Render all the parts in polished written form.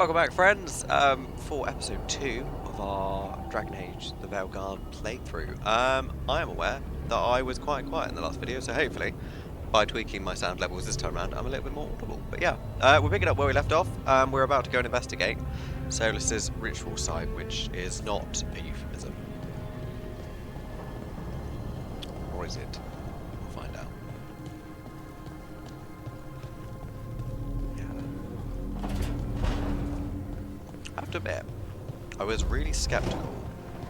Welcome back, friends, for episode 2 of our Dragon Age The Veilguard playthrough. I am aware that I was quite quiet in the last video, so hopefully, by tweaking my sound levels this time around, I'm a little bit more audible. But yeah, we're picking up where we left off. We're about to go and investigate Solus's ritual site, which is not a euphemism. Or is it? We'll find out. I have to admit, I was really skeptical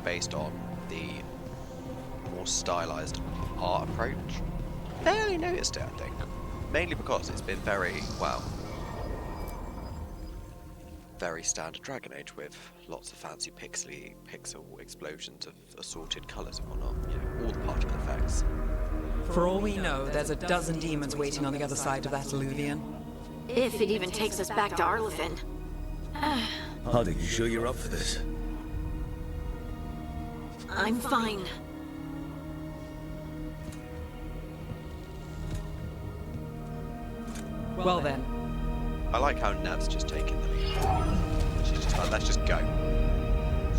based on the more stylized art approach. Barely noticed it, I think. Mainly because it's been very, well, very standard Dragon Age with lots of fancy pixel explosions of assorted colours and whatnot. You know, all the particle effects. For all we know, there's a dozen demons waiting on the other side of that Alluvion. If it even takes us back to Arlathan. Hardy, you sure you're up for this? I'm fine. Well then. I like how Nev's just taken the lead. She's just like, let's just go.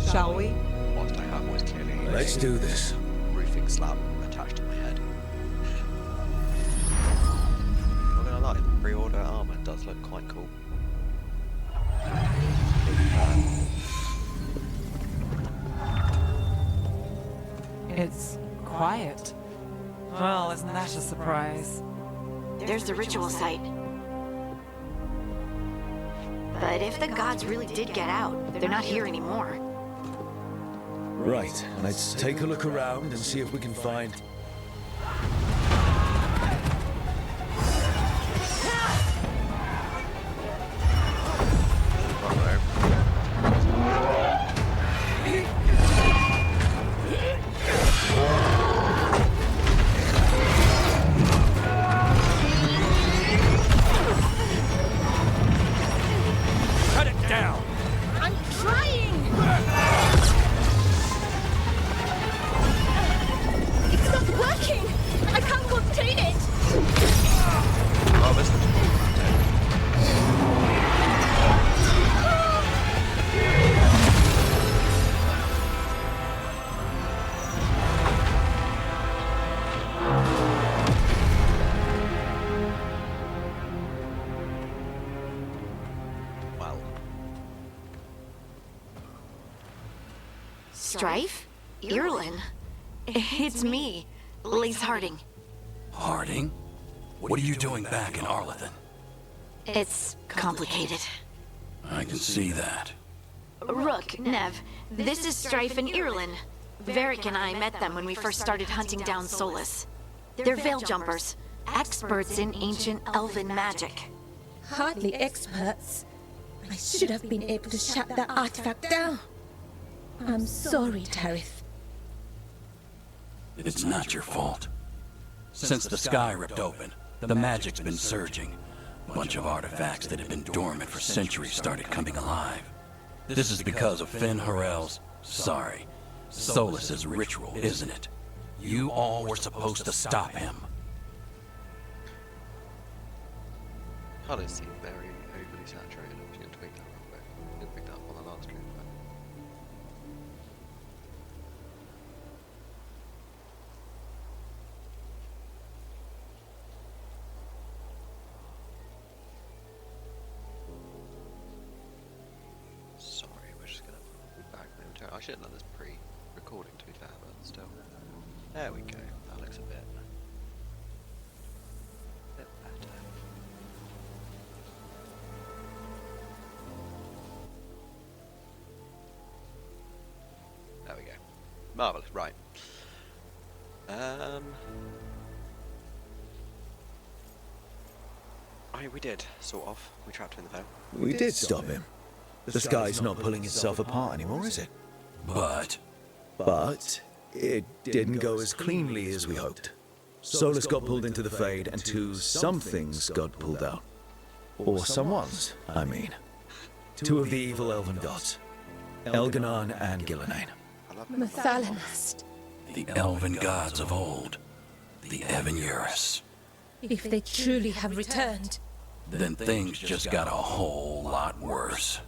Shall we? Whilst I have always clearly Let's do this. roofing slab attached to my head. Not gonna lie, the pre-order armour does look quite cool. It's quiet. Well, isn't that a surprise? There's the ritual site. But if the gods really did get out, they're not here anymore. Right, let's take a look around and see if we can find... Strife? Irlin? It's me, Lace Harding. Harding? What are you doing back in Arlathan? It's complicated. I can see that. Rook, Nev, this is Strife and Irlin. Varric and I met them when we first started hunting down Solus. They're veil jumpers, experts in ancient elven magic. Hardly experts. I should have been able to shut that artifact down. I'm sorry, Tarith. It's not your fault. Since the sky ripped open, the magic's been surging. A bunch of artifacts that had been dormant for centuries started coming alive. This is because of Finn Harel's, Solus's ritual, isn't it? You all were supposed to stop him. Colours seem very overly saturated. I'm just going to tweak that real quick. Didn't pick that up on the last stream, but... Sorry, we're just going to be back momentarily. I should have done this pre-recording to be fair, but still. There we go. That looks a bit better. There we go. Marvellous, right. We did, sort of. We trapped him in the veil. We did stop him. The sky's not pulling itself apart anymore, is it? But it didn't go as cleanly as we hoped. Solus got pulled into the Fade, and two somethings got pulled out. Or someones, I mean. Two of the evil elven gods. Elganon and Gillenane. Mathalanast. the elven gods of old, the Evan-Urus. If they truly have returned, Then things just got a whole lot worse.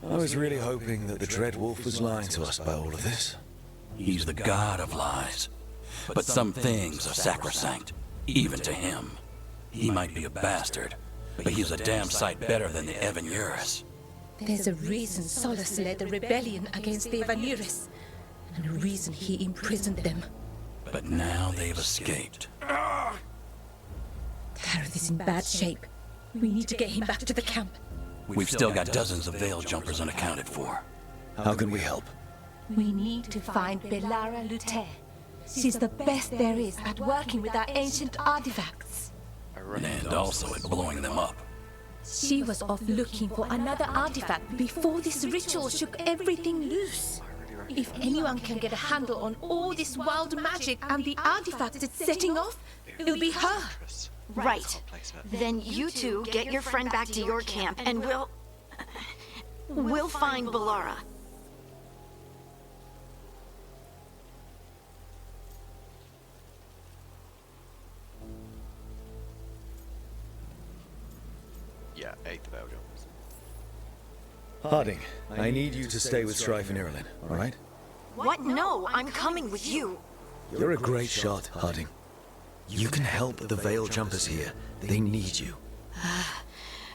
I was really hoping that the Dread Wolf was lying to us about all of this. He's the god of lies. But some things are sacrosanct, even to him. He might be a bastard, but he's a damn sight better than the Evanuris. There's a reason Solus led a rebellion against the Evanuris, and a reason he imprisoned them. But now they've escaped. Gareth is in bad shape. We need to get him back to the camp. We've still got dozens of veil jumpers unaccounted for. How can we help? We need to find Belara Luther. She's the best there is at working with our ancient artifacts. And also at blowing them up. She was off looking for another artifact before this ritual shook everything loose. If anyone can get a handle on all this wild magic and the artifacts it's setting off, it'll be her. Right. Then you two get your friend back to your camp, and we'll find Belara. Yeah, 8 the veil jumpers. Harding, I need you to stay with Strife and Irulan, alright? What? No, I'm coming with you. You're a great shot, Harding. You can help the Veil Jumpers here. They need you.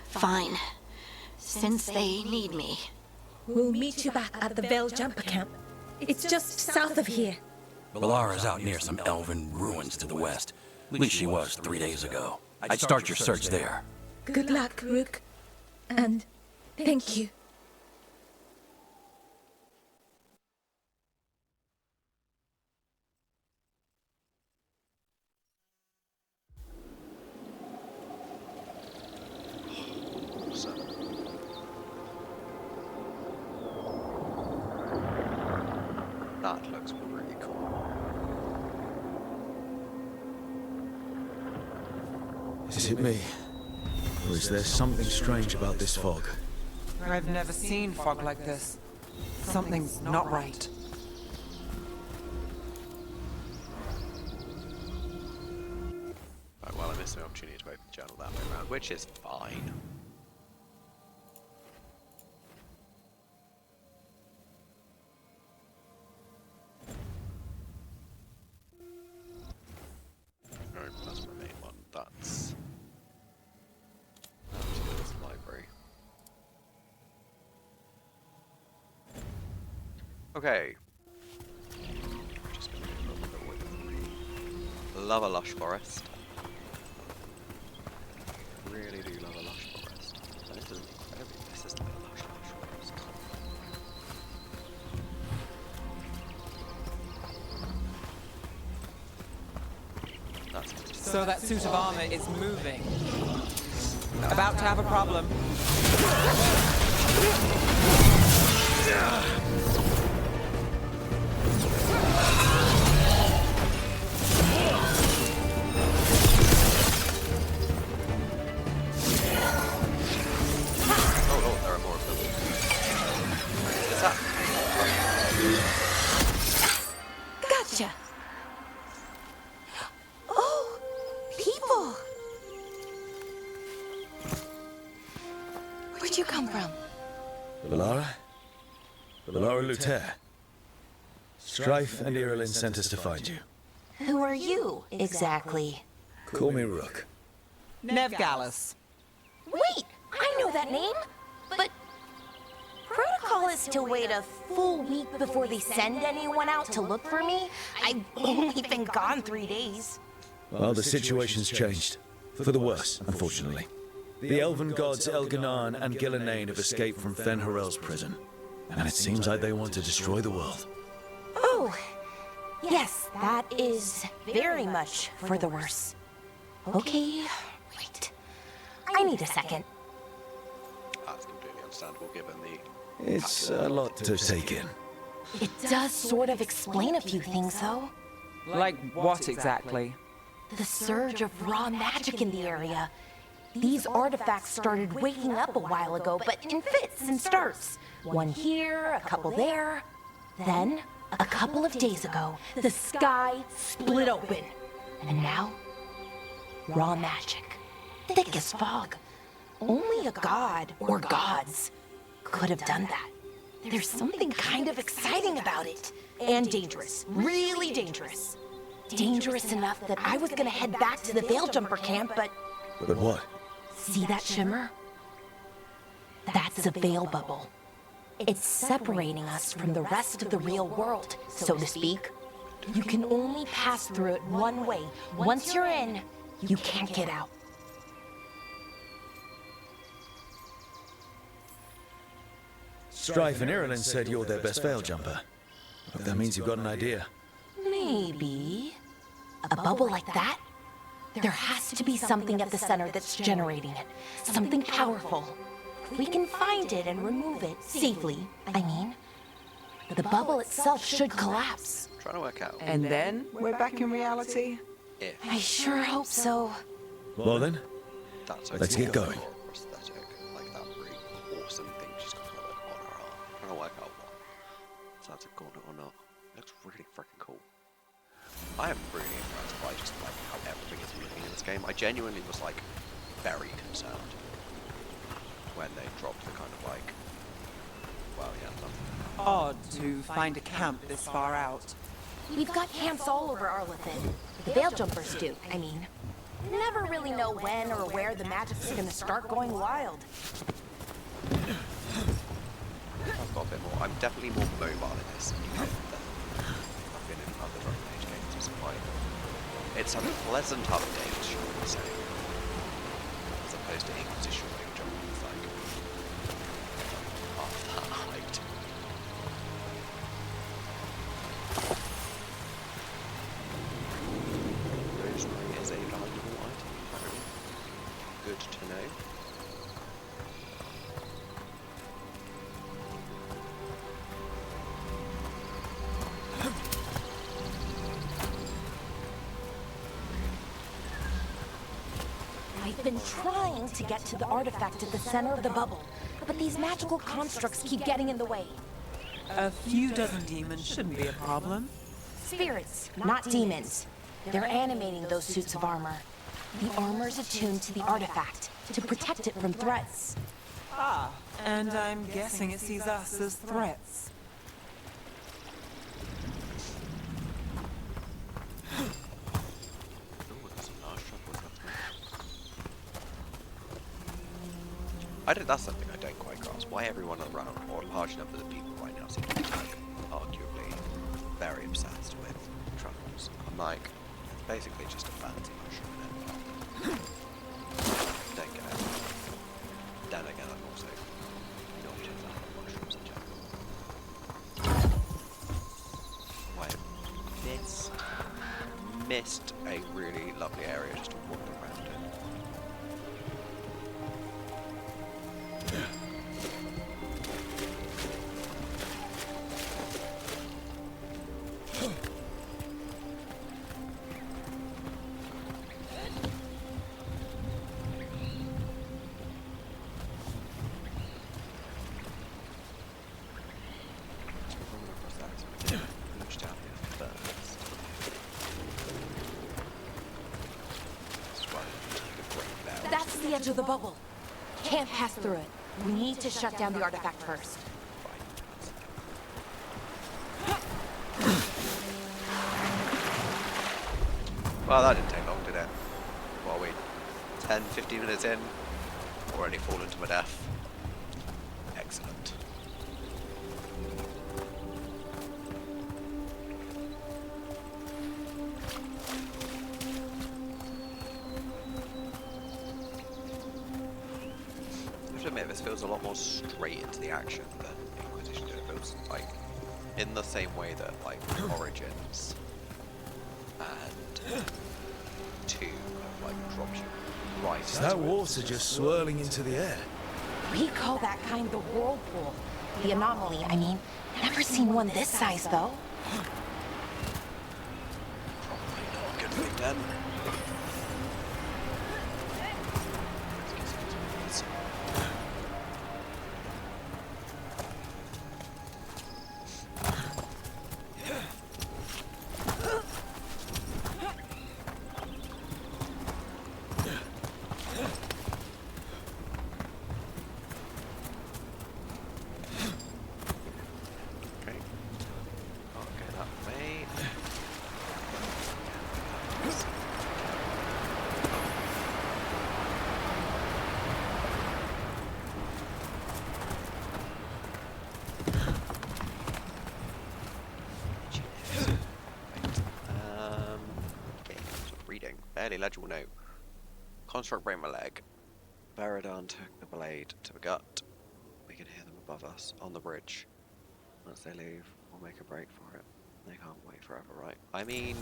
Fine. Since they need me. We'll meet you back at the Veil Jumper camp. It's just south of here. Belara's out near some elven ruins to the west. At least she was 3 days ago. I'd start your search there. Good luck, Rook. And thank you. That looks really cool. Is it me? Or is there something strange about this fog? I've never seen fog like this. Something's not right. Right, well, I missed the opportunity to open the journal that way around, which is fine. Alright, that's my main one. That's the library. Okay. Just gonna do a little bit with love a lush forest. Really do love a lush forest. This is an incredibly persistent lush forest. That's good. So that suit of armor is moving. About to have a problem. Oh, there are more of them. What's that? Gotcha. Oh, people. Where'd you come from? Belara? Belara Luther. Strife and Irulan sent us to find you. Who are you, exactly? Call me Rook. Nev Gallus. Wait, I know that name, but protocol is to wait a full week before they send anyone out to look for me. I've only been gone 3 days. Well, the situation's changed. For the worse, unfortunately. The elven gods Elganan and Gillenane have escaped from Fen'Harel's prison. And it seems like they want to destroy the world. Oh, yes, that is very much for the worse. Okay, wait. I need a second. That's completely understandable given the... It's a lot to take in. It does sort of explain a few things, though. Like what exactly? The surge of raw magic in the area. These artifacts started waking up a while ago, but in fits and starts. One here, a couple there. Then, a couple of days ago, the sky split open. And now, raw magic. Thick as fog. Only a god or gods could have done that. There's something kind of exciting about it. And dangerous. Really dangerous. Dangerous enough that I was gonna head back to the Veil-Jumper camp, but... But what? See that shimmer? That's a veil bubble. It's separating us from the rest of the real world, so to speak. You can only pass through it one way. Once you're in, you can't get out. Strife and Irulan said you're their best veil jumper. Look, that means you've got an idea. Maybe. A bubble like that? There has to be something at the center that's generating it. Something powerful. If we can find it and remove it safely, I mean, the bubble itself should collapse. Trying to work out And then we're back in reality? if I sure hope so. Well then, that's let's get going. Prosthetic, like that really awesome thing she's got like on her arm. Trying to work out what. If that's a gauntlet or not. It looks really freaking cool. I am really impressed by just like how everything is moving in this game. I genuinely was like very concerned when they dropped the kind of like, well, yeah, nothing. Odd to find a camp this far out. We've got camps all over Arlathan. The Veil Jumpers do, I mean. Never really know when or where the magic's gonna start going wild. I've got a bit more. I'm definitely more mobile in this game than I've been in other Dragon Age games. It's a pleasant update, shall we say, as opposed to Inquisition where you're jumping with like half that height. Rosemary is a valuable item, apparently. Good to know. I've been trying to get to the artifact at the center of the bubble, but these magical constructs keep getting in the way. A few dozen demons shouldn't be a problem. Spirits, not demons. They're animating those suits of armor. The armor's attuned to the artifact to protect it from threats. Ah, and I'm guessing it sees us as threats. That's something I don't quite grasp. Why everyone around, or large numbers of people right now, seem to be like, arguably very obsessed with truffles. I'm like, it's basically just a fancy mushroom. Don't get it. Then again, I'm also not a fan of mushrooms in general. I missed a really lovely area just to wander around in. That's the edge of the bubble. Can't pass through it. We need to shut down the artifact first. Well, that didn't take long, did it? What are we, 10, 15 minutes in? Already fallen to my death. Excellent. I have to admit, this feels a lot more straight into the action than Inquisition did. It feels like in the same way that like Origins and 2 kind of like drops you right. Is that water just swirling into the air? We call that kind the whirlpool. The anomaly, I mean. Never seen one this size, though. Probably not a good thing then. Construct break my leg. Baradon took the blade to the gut. We can hear them above us on the bridge. Once they leave, we'll make a break for it. They can't wait forever, right? I mean,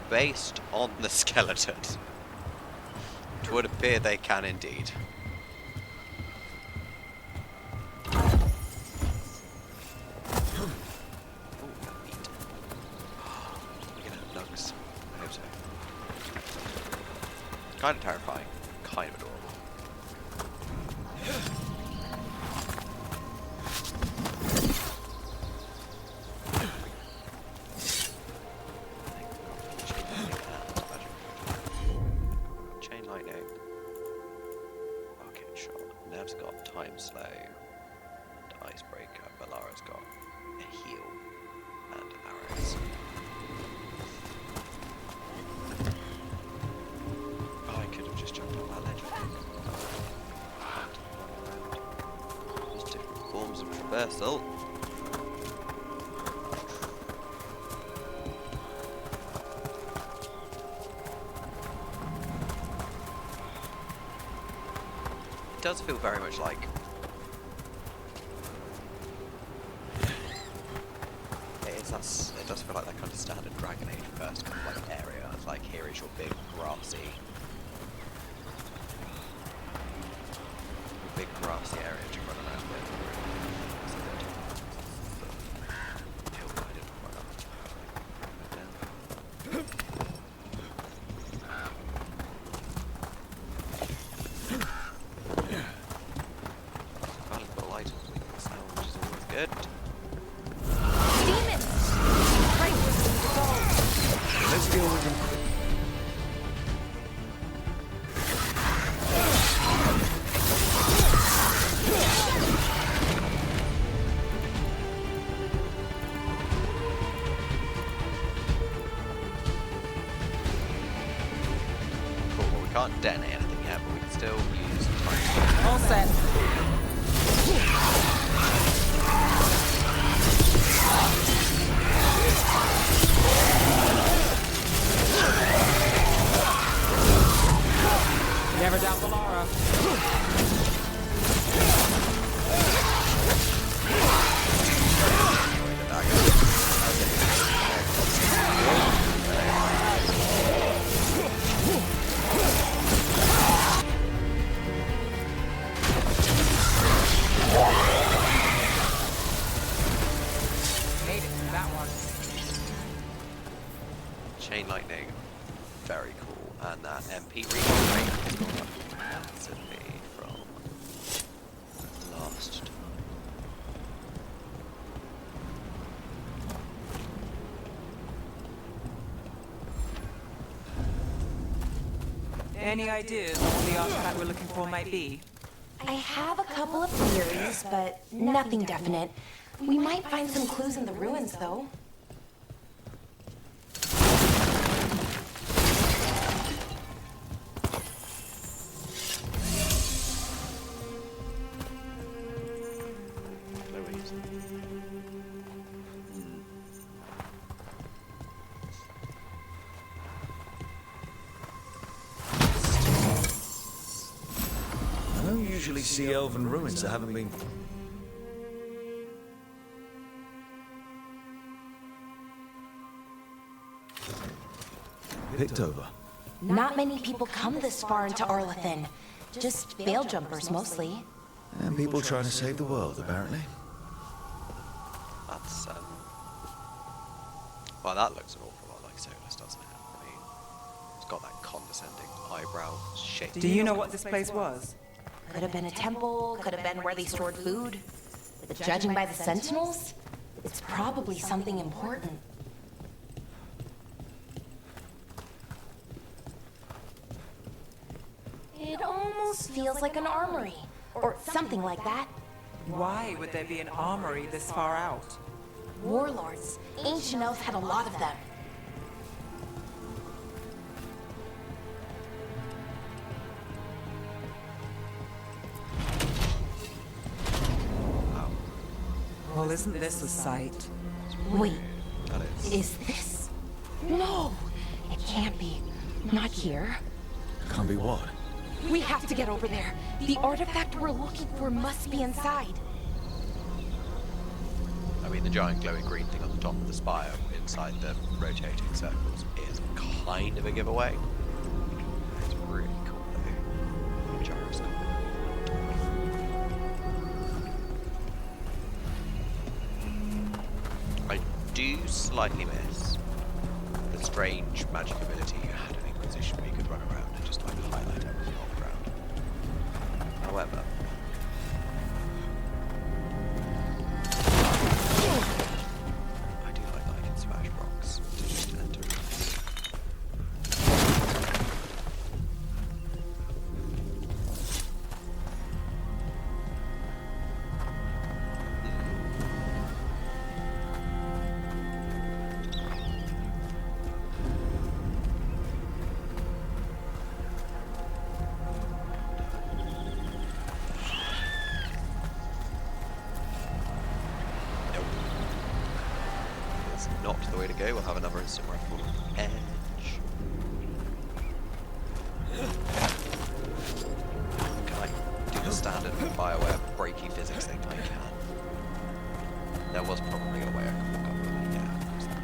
based on the skeleton, it would appear they can indeed. Kind of terrifying, kind of adorable. Chain lightning. Okay, sure. Nev's got time slow and icebreaker. Balara's got a heal and arrows. Just jumped on that ledge. There's different forms of traversal. It does feel very much like it does feel like that kind of standard Dragon Age first kind of like area. It's like, here is your big grassy area to run around with. Valuable items we can sell, which is always good. Demons! Let's deal with them. Can't detonate anything yet, but we can still use time. All set. Never doubt Valara. Chain lightning, very cool, and that MP recall rate has gone up massively from last time. Any ideas on what the artifact we're looking for might be? I have a couple of theories, but nothing definite. We might find some clues in the ruins, though. I don't usually see elven ruins that haven't been... picked over. Not many people come this far into Arlathan. Just veil jumpers, mostly. And people trying to save the world, apparently. That's, well, that looks an awful lot like Solus, doesn't it? I mean, it's got that condescending eyebrow shape. Do you know what this place was? Could have been a temple, could have been where they stored food. But judging by the sentinels, it's probably something important. It almost feels like an armory, or something like that. Why would there be an armory this far out? Warlords. Ancient elves had a lot of them. Well, isn't this a sight? Wait, That is. is this? No, it can't be. Not here. Can't be what? We have to get over there. The artifact we're looking for must be inside. I mean, the giant glowing green thing on the top of the spire inside the rotating circles is kind of a giveaway. It's really cool though. Gyroscope. I do slightly miss the strange magic ability you had in Inquisition where you could run around and just like highlight everything on the ground. However, I do like that I can smash rocks to just enter. Not the way to go. We'll have another instant rifle edge. Can I do the standard BioWare breaky physics thing? I can. There was probably a way I could walk up with it. Yeah, of course there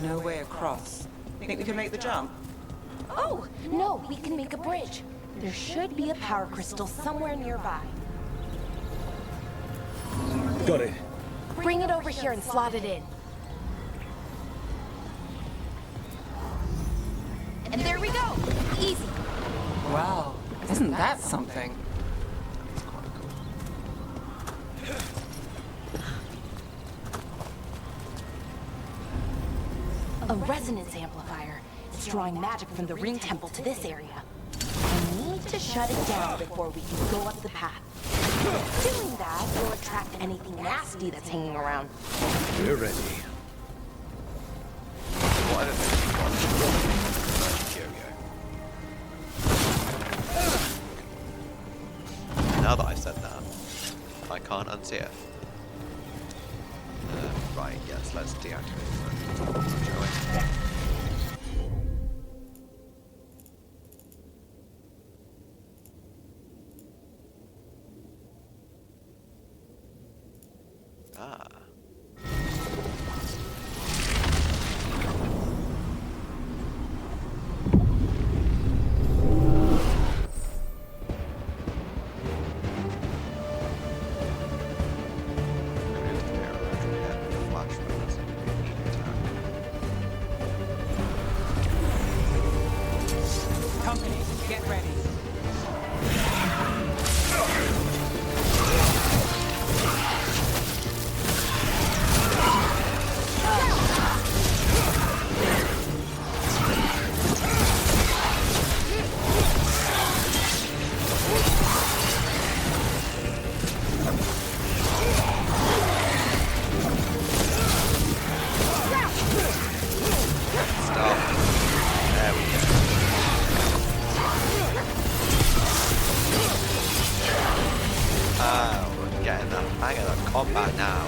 was. No way across. Think we can make the jump? Oh, no, we can make a bridge. There should be a power crystal somewhere nearby. Got it. Bring it over here and slot it in. And there we go. Easy. Wow, isn't that something? That's quite cool. A resonance amplifier. It's drawing magic from the ring temple to this area. We need to shut it down before we can go up the path. Doing that will attract anything nasty that's hanging around. We're ready. What I don't think is now that I've said that, I can't unsee it. Right, yes, let's deactivate it, shall we? Ah. Company, get ready. Hang on, combat now.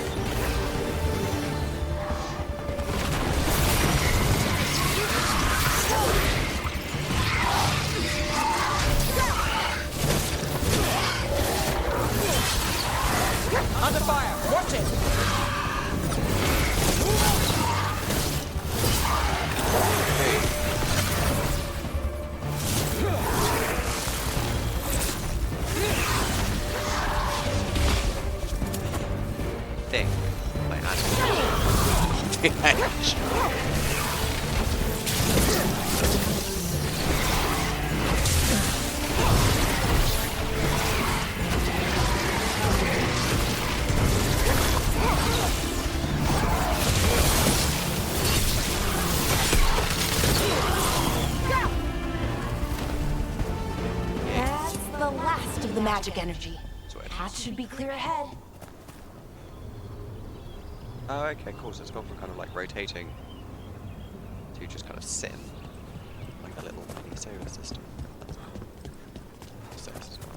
Under fire, watch it! Thing. My animal. The edge. That's the last of the magic energy. Sweet. Path should be clear ahead. Oh, okay, cool. So it's gone from kind of like rotating to just kind of sitting like a little mini solar system. Solar system.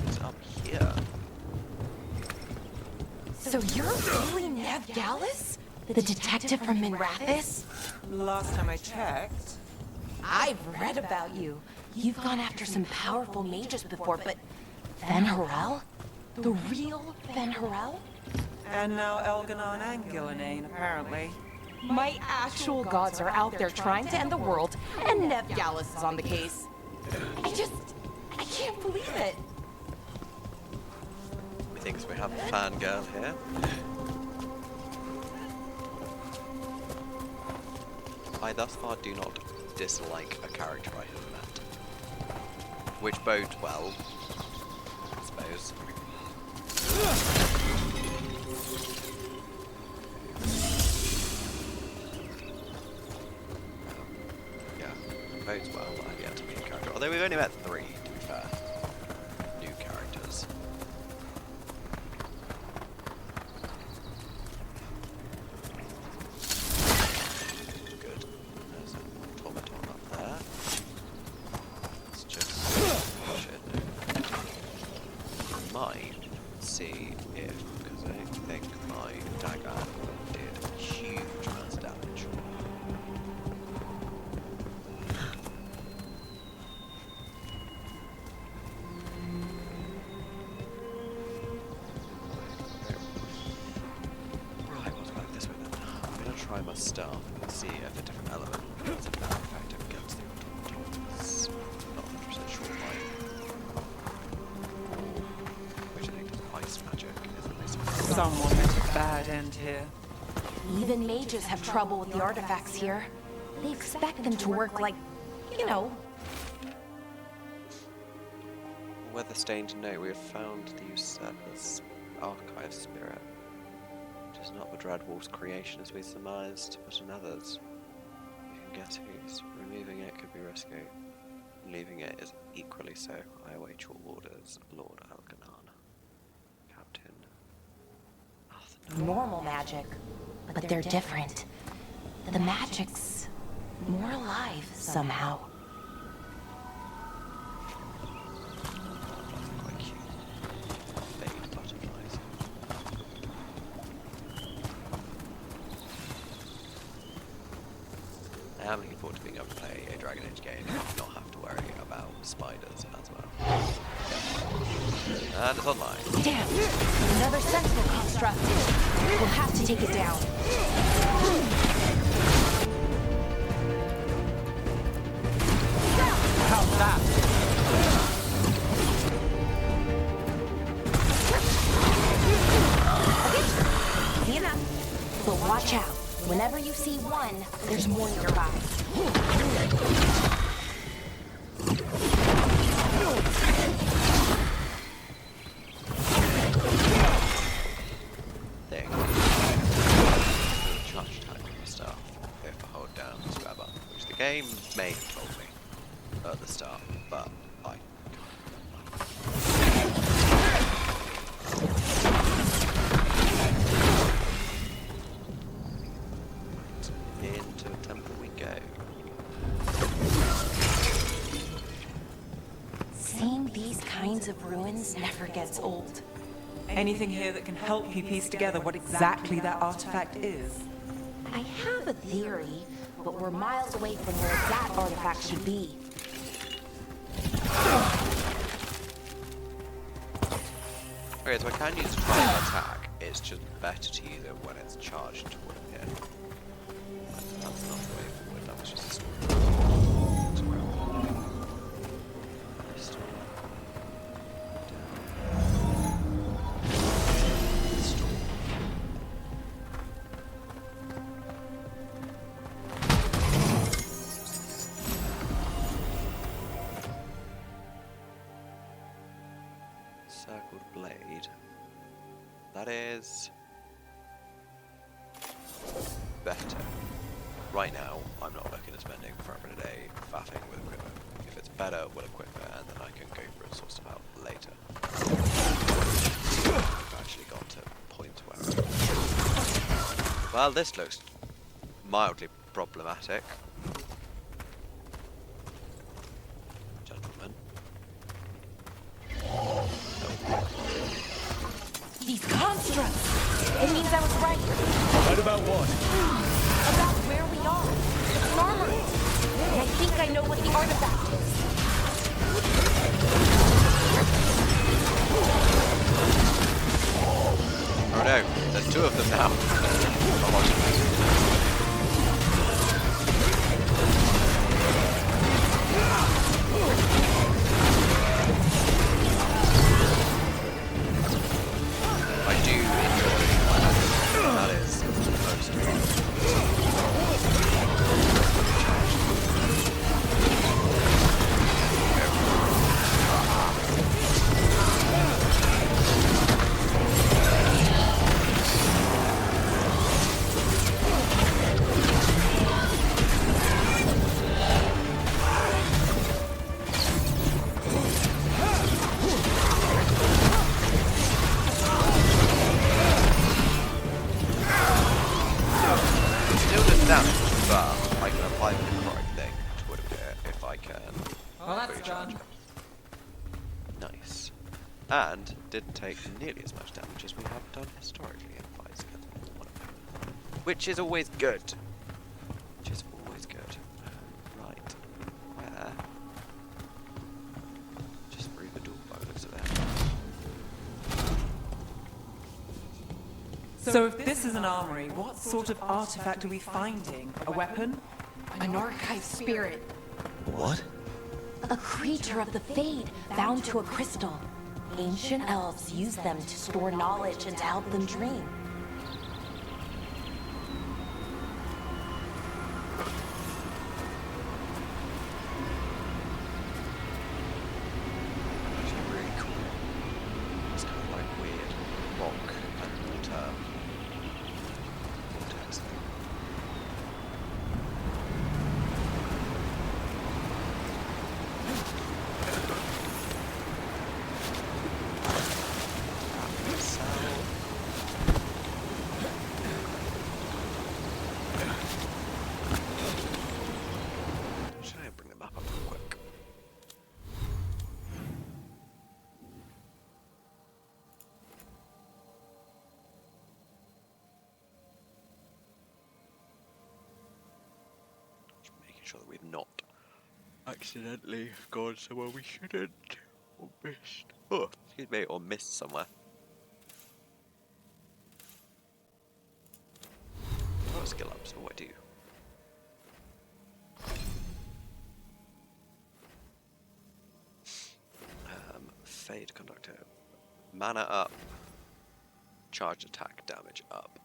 It's up here. So you're really Nev Gallus? The detective from Minrathis? Last time I checked. I've read about you. You've gone after some powerful mages before, but Fen Harel? The real Fen Harel? And now Elganon and Gillenane, apparently. My actual gods are out there trying to end the world, and Nev Gallus is on the case. I can't believe it. Methinks we have a fangirl here. I thus far do not dislike a character I have met. Which bodes well, I suppose. Yeah, bodes well. I've yet to meet a character. Although we've only met 3, to be fair. New characters. Good. There's a automaton up there. Let's just push it. Might see if, because I don't think my dagger did huge amounts of damage. Right, what's going this way then? I'm going to try my staff and see if a different element has a bad effect against the automatons. Not 100% sure why. Which I think is ice magic, isn't it? Someone met a bad end here. Even mages have trouble with the artifacts here. They expect them to work like, you know. Weather-stained note, we have found the usurper's archive spirit. It is not the Dreadwolf's creation as we surmised, but another's. You can guess whose. Removing it could be risky. Leaving it is equally so. I await your orders, Lord Elganon. Captain Arlathan. Normal magic, but they're different. The magic's more alive somehow. Quite cute. Fade butterflies. I am looking forward to being able to play a Dragon Age game and not have to worry about spiders as well. And it's online. Damn! Another sentinel construct. We'll have to take it down. How's that? Easy enough. But watch out. Whenever you see one, there's more nearby. Thing. Charge attack with my staff if I hold down the square button, which the game may have told me at the start, but I into the temple we go. Seeing these kinds of ruins never gets old. Anything here that can help you piece together what exactly that artifact is? I have a theory, but we're miles away from where that artifact should be. Okay, so I can use trial attack, it's just better to use it when it's charged toward it. That's not the way forward, that was just a story. Circled blade. That is better. Right now, I'm not looking at spending forever a day faffing with equipment. If it's better, we'll equip it and then I can go for it, sort stuff out later. I've actually got to a point where well, this looks mildly problematic. Gentlemen. These constructs! It means I was right. Right about what? About where we are. It's an armory. And I think I know what the artifact is. Oh no, there's two of them now. I do enjoy that is most still doesn't damage, but I can apply the correct thing to it if I can. Well, that's recharge. done. Nice. And didn't take nearly as much damage as we have done historically in fights against one of them. Which is always good. Which is always good. Right. Where? Just through the door by the looks of that. So if this is an armory, what sort of artifact are we finding? A weapon? An archive spirit. What? A creature of the Fade, bound to a crystal. Ancient elves use them to store knowledge and to help them dream. Actually really cool. It's kind of like weird rock and water vortex thing. Should I bring the map up real quick? Just making sure that we've not accidentally gone somewhere we shouldn't, or missed. Oh, excuse me, or missed somewhere. Oh, skill ups. Oh, I do. Fade conductor. Mana up. Charge attack damage up.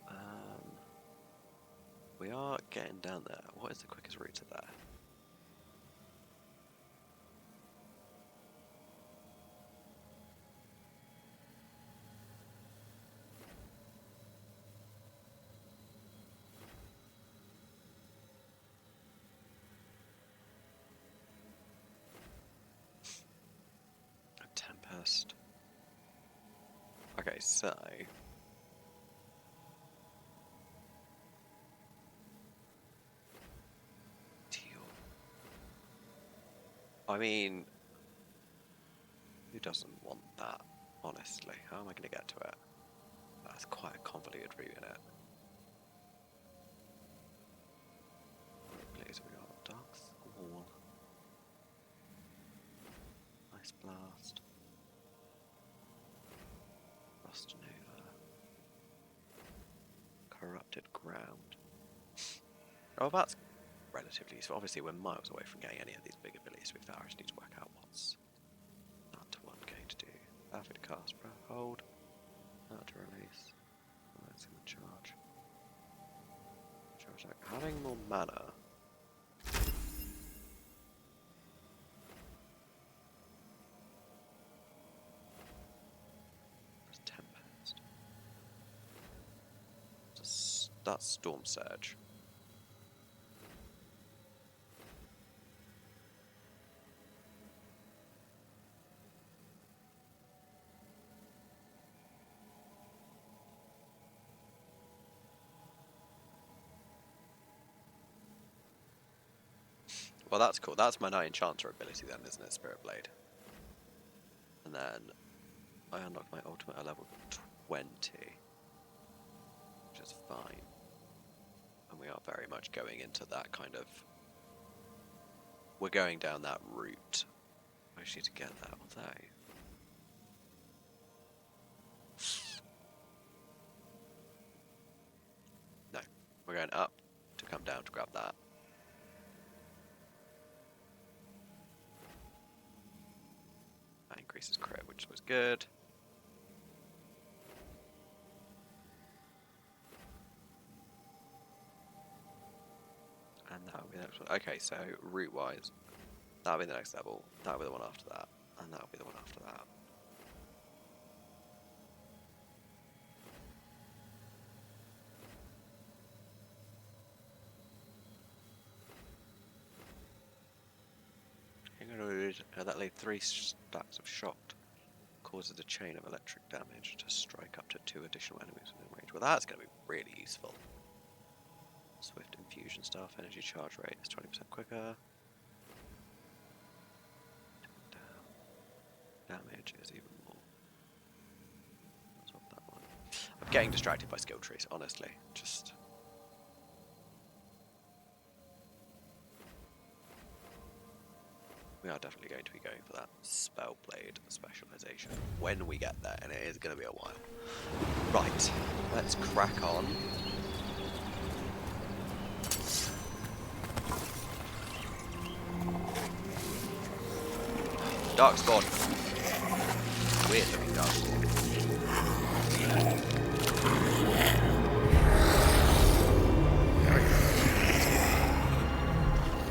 We are getting down there. What is the quickest route to there? A Tempest. Okay, so teal. I mean, who doesn't want that? Honestly, how am I going to get to it? That's quite a convoluted route in it. Please, we got Dark Squall. Ice Blast. Rust Nova. Corrupted Ground. Oh, that's relatively useful. Obviously, we're miles away from getting any of these big abilities with that. I just need to work out what's that one going to do. Avid Cast, Breath Hold. That to release. Oh, that's going to charge. Charge attack. Having more mana. Tempest. That's Storm Surge. Well, that's cool. That's my Knight Enchanter ability then, isn't it? Spirit Blade. And then I unlock my ultimate at level 20. is fine. And we are very much going into that kind of... We're going down that route. I just need to get that, although... No, we're going up to come down to grab that. That increases crit, which was good. And that'll be the next one. Okay, so route-wise, that'll be the next level, that'll be the one after that, and that'll be the one after that. That laid 3 stacks of shocked. Causes a chain of electric damage to strike up to 2 additional enemies within range. Well, that's going to be really useful. Swift infusion staff, energy charge rate is 20% quicker. Damage is even more. Let's swap that one. I'm getting distracted by skill trees, honestly. Just... We are definitely going to be going for that Spellblade specialization when we get there, and it is going to be a while. Right, let's crack on. Darkspawn. Weird looking Darkspawn.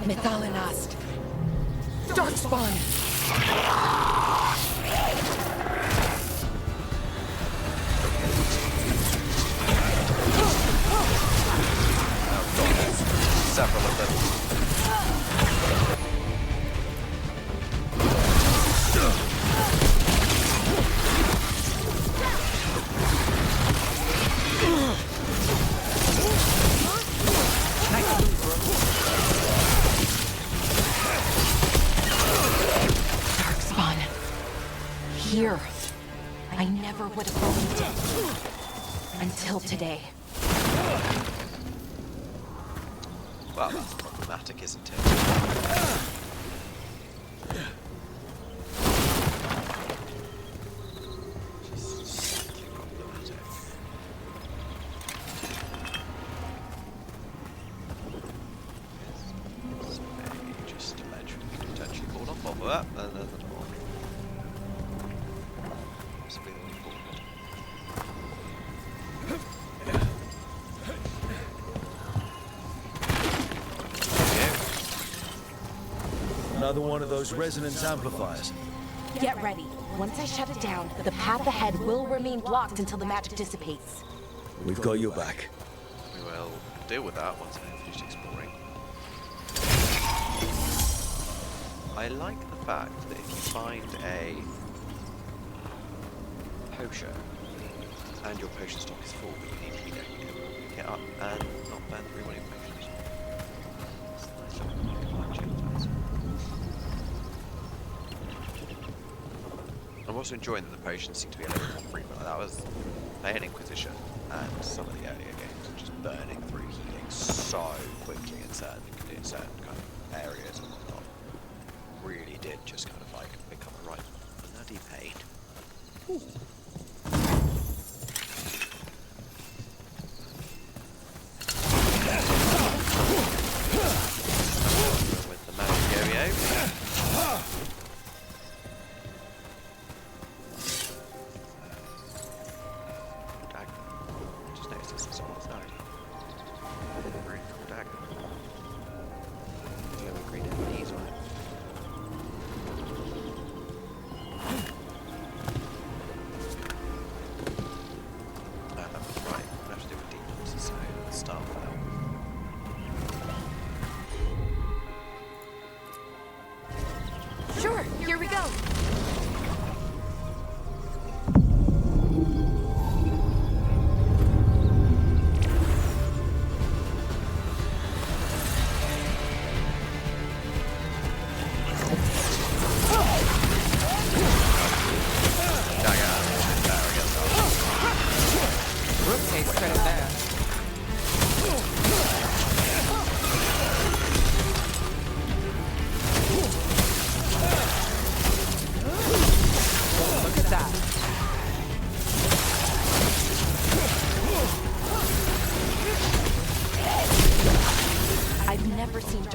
Methalinast. Darkspawn! Several of them. Here. I never would have believed it. Until today. Well, that's problematic, isn't it? Just slightly problematic. This may just eventually potentially fall off of that, and then the door. Another one of those resonance amplifiers. Get ready. Once I shut it down, the path ahead will remain blocked until the magic dissipates. We've got your back. We will deal with that once I have finished exploring. I like the fact that if you find a potion and your potion stock is full, but you need to pick it up and not burn through one of your potions. It's a nice little collection of those. I'm also enjoying that the potions seem to be a little more frequent. Like that was playing Inquisition and some of the earlier games were just burning through healing so quickly in certain kind of areas and whatnot. Really did just kind of like become a right bloody pain. Ooh. With the magic yo-yo.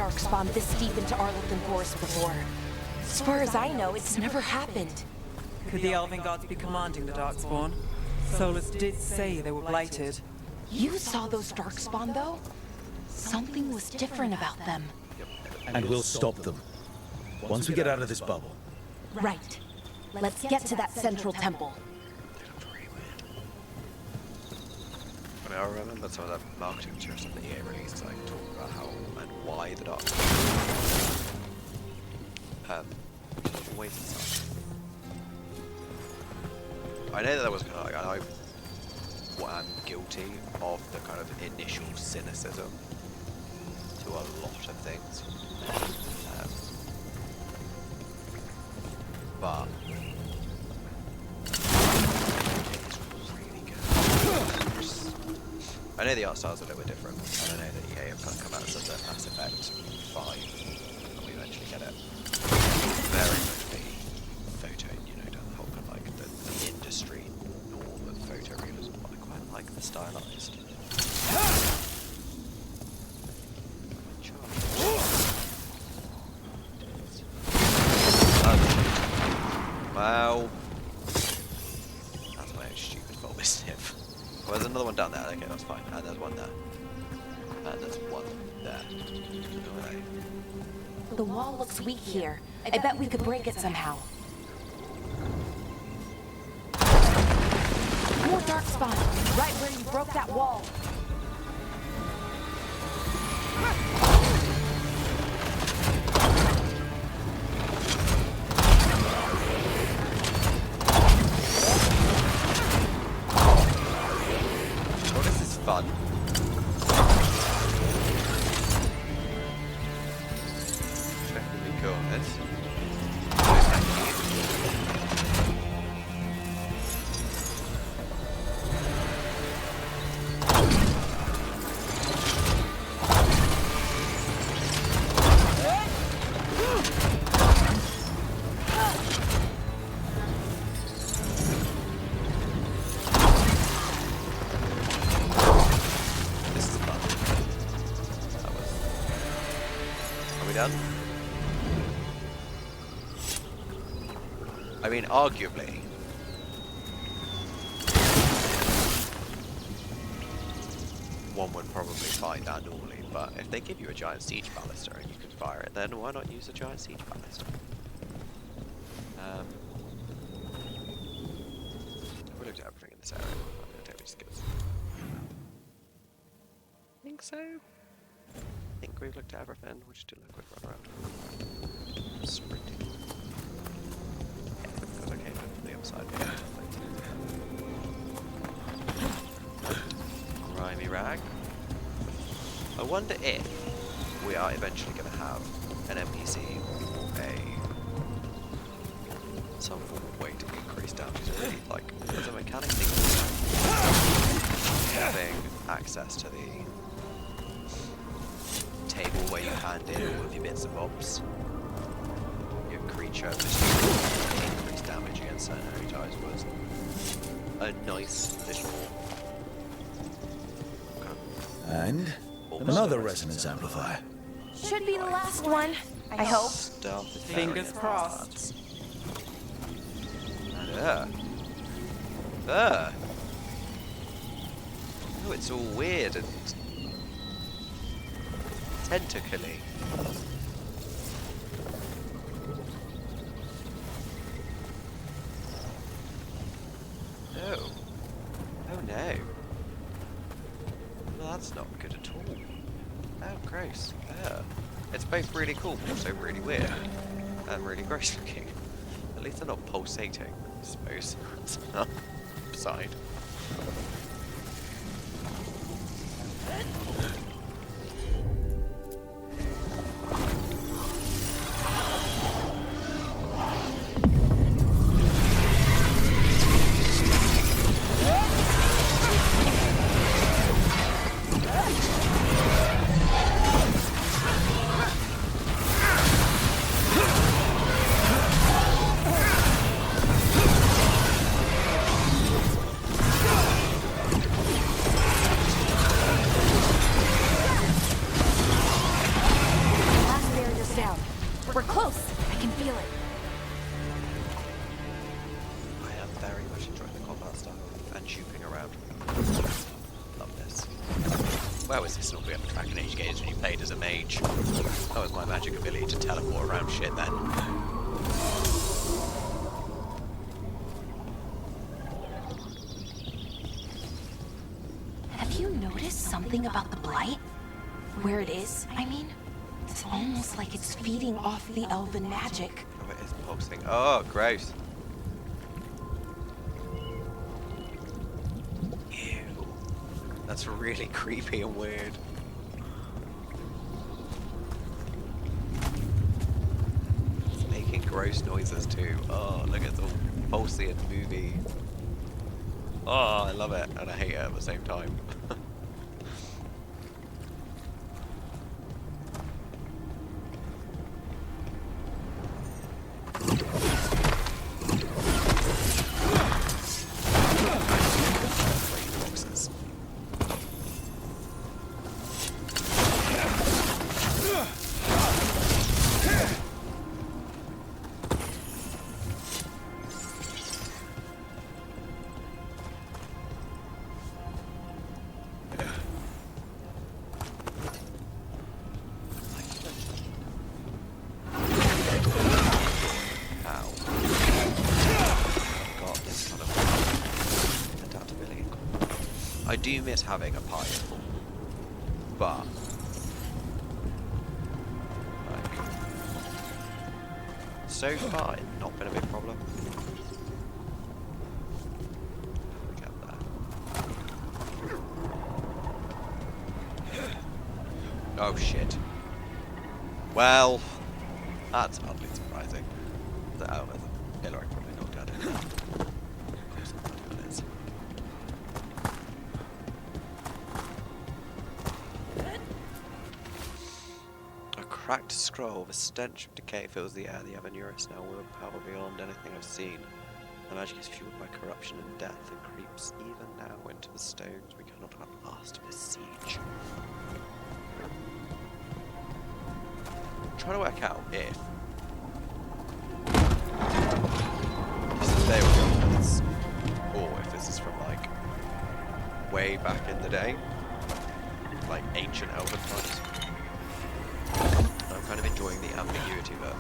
darkspawn this deep into Arlathan Forest before. As far as I know, it's never happened. Could the elven gods be commanding the darkspawn? Solus did say they were blighted. You saw those darkspawn, though? Something was different about them. And we'll stop them. Once we get out of this bubble. Right. Let's get to that central temple. They looked really weird. I mean, I remember some of the marketing materials that EA released, like talking about how and why the dark always inside. I know that there was kind of like I'm guilty of the kind of initial cynicism to a lot of things. But it's really good. I know the art styles are a little bit different, and I know that EA have kind of come out and said that Mass Effect 5 when we eventually get it. Very much be photo, you know, down the whole kind of like the industry norm of photorealism, but I quite like the stylized. Wow. That's my stupid fault, isn't it? Well, there's another one down there. Okay, that's fine. And there's one there. And there's one there. Who are they? The wall looks weak here. I bet we could break it somehow. More darkspawn, right where you broke that wall. Oh, this is fun. Definitely cool, this. I mean, arguably, one would probably fight that normally, but if they give you a giant siege ballista and you can fire it, then why not use a giant siege ballista? Have we looked at everything in this area? I'm going to take these skills. I think so. I think we've looked at everything. We'll just do a quick run around. Sprinting. Because I came in from the other side. Grimy rag. I wonder if we are eventually going to have an NPC or some form of way to increase damage. It's really like there's a mechanic thing. Having access to the table where you hand in all of your bits and bobs. Your creature just increased damage against certain enemy types was a nice little And another resonance amplifier. Should be the last one, I hope. Stealth Fingers crossed. Oh, it's all weird and tentacly. Oh. Oh no. Well, that's not good at all. Oh, gross. Yeah. It's both really cool, but also really weird. And really gross looking. At least they're not pulsating, I suppose. That's an upside. Where was this in all the other Dragon Age games when you played as a mage? That was my magic ability to teleport around shit then. Have you noticed something about the blight? Where it is, I mean? It's almost like it's feeding off the elven magic. Oh, it is pulsing. Oh, gross. Ew. That's really creepy and weird. It's making gross noises too. Oh, look at the pulsing and movie. Oh, I love it and I hate it at the same time. I do miss having a pineapple, but like, so far it's not been a big problem. Get there. Oh shit. Well, that's hardly surprising. Oh, there's a pillar I probably knocked out. Of course, it is. Cracked scroll, the stench of decay fills the air. The Avenurus now will power beyond anything I've seen. The magic is fueled by corruption and death and creeps even now into the stones. We cannot outlast this siege. I'm trying to work out if this is there we go, this, or if this is from like way back in the day, like ancient elven times. I'm kind of enjoying the ambiguity, but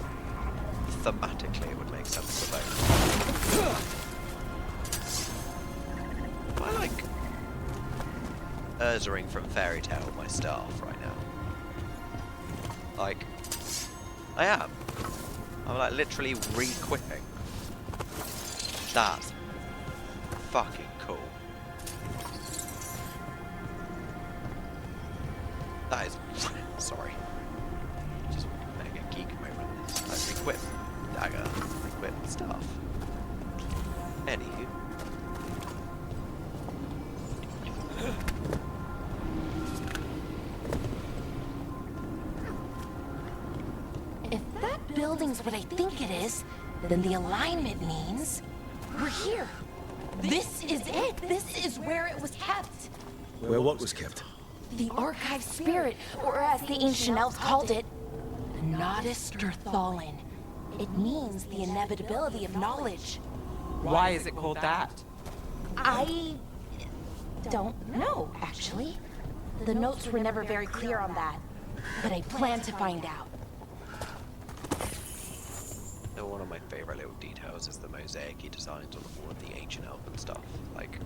thematically it would make sense for both. Am I like Urzering from Fairy Tale my staff right now? Like, I am. I'm like literally re-equipping. That's fucking cool. That is sorry. Just mega geek moment. I re-equip dagger, re-equip stuff. Anywho. If that building's what I think it is, then the alignment means we're here. This is it. This is where it was kept. Where what was kept? The archive spirit, or as the ancient elves called it, the Nodus Stirthalin. It means the inevitability of knowledge. Why is it called that? I don't know, actually. The notes were never very clear on that, but I plan to find out. One of my favorite little details is the mosaic-y designs on all of the ancient elven stuff. Like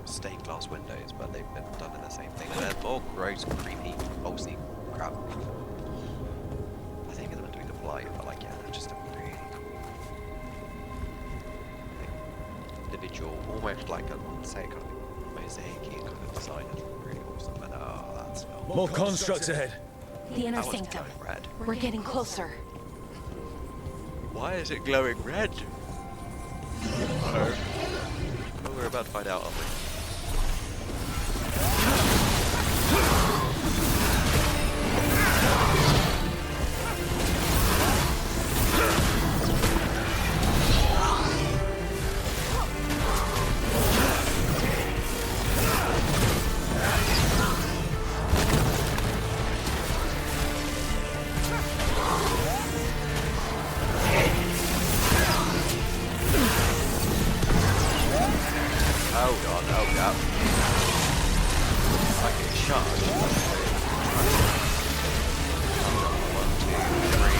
stained glass windows, but they've been done in the same thing. They're more gross, creepy, pulsy crap. I think it's meant to be the blight, but like, yeah, they're just a really cool, like, individual, almost like a, say, kind of mosaic-y kind of design. It's really awesome. And that's More constructs ahead. The inner that one's sanctum. glowing red. We're getting closer. Why is it glowing red? Oh, we're about to find out, aren't we? Hold on, hold up. I get charged. One, two, three.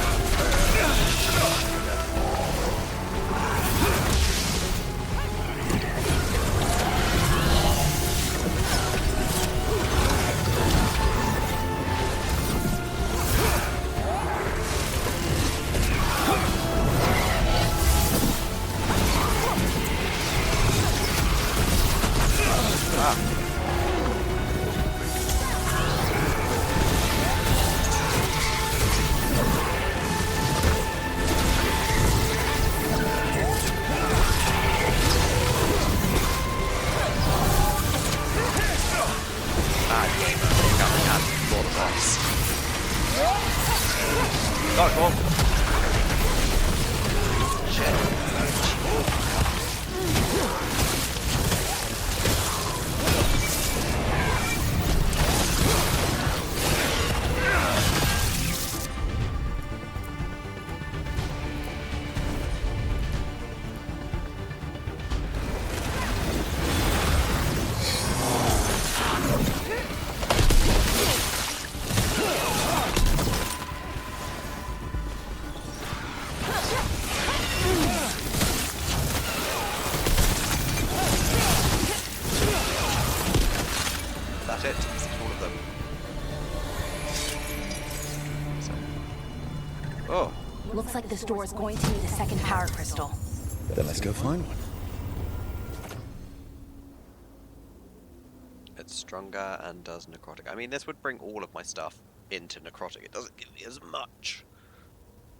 Looks like this door is going to need a second power crystal. Then let's go find one. It's stronger and does necrotic. I mean, this would bring all of my stuff into necrotic. It doesn't give me as much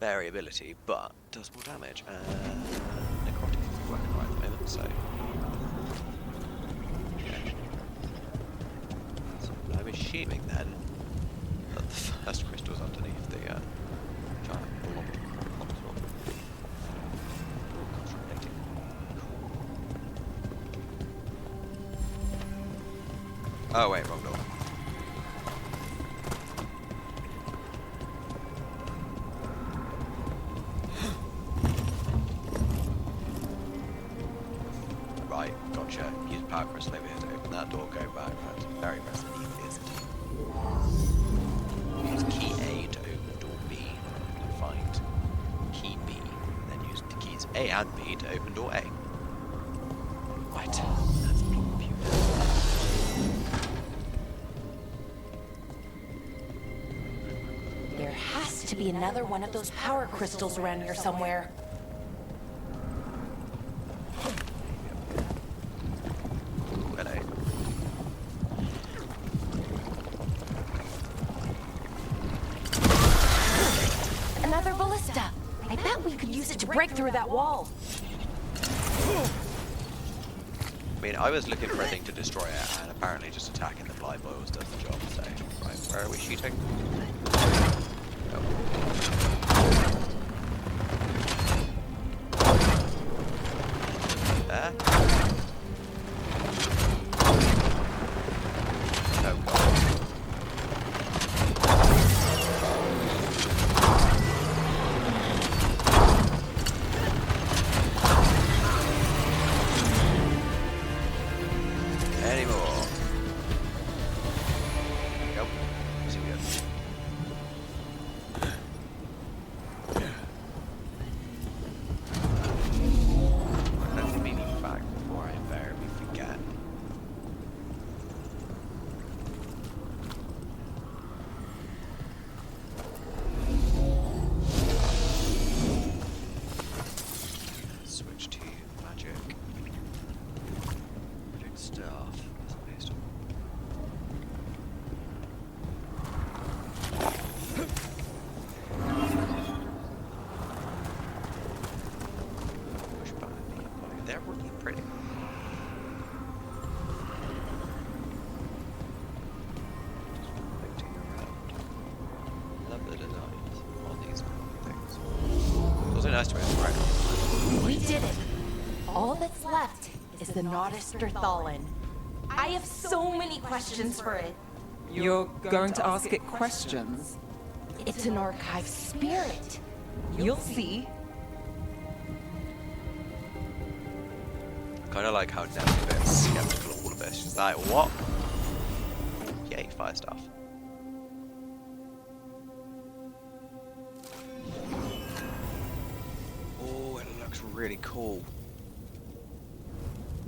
variability, but does more damage. And necrotic is working right at the moment, so. Okay. So I'm assuming then that the first crystal is underneath the giant blob. Oh wait, wrong door. Right, gotcha. Use power crystal over here to open that door, go back. That's very Resident Evil, isn't it? Use key A to open door B. Find key B. Then use the keys A and B to open door A. Right. That's plot view. There has to be another one of those power crystals around here somewhere. Hello. Another ballista. I bet we could use it to break through that wall. I mean, I was looking for a thing to destroy it, and apparently just attacking the blind boils does the job, so... Right, where are we shooting? Oh. There? Oh god. Any more? Nope. Too good. Let's be back before I invariably forget. Switch to magic. Magic stuff. Based on push button. They're really pretty. Just floating around. Love the designs on these things. It's also nice to interact. We did it. All that's left is the Naughtister-Thallen. I have so many questions for it. You're going to ask it questions? It's an archive spirit. You'll see. kind of like how Nev's a bit skeptical of all of this. She's like, what? Yay, fire stuff. Oh, it looks really cool.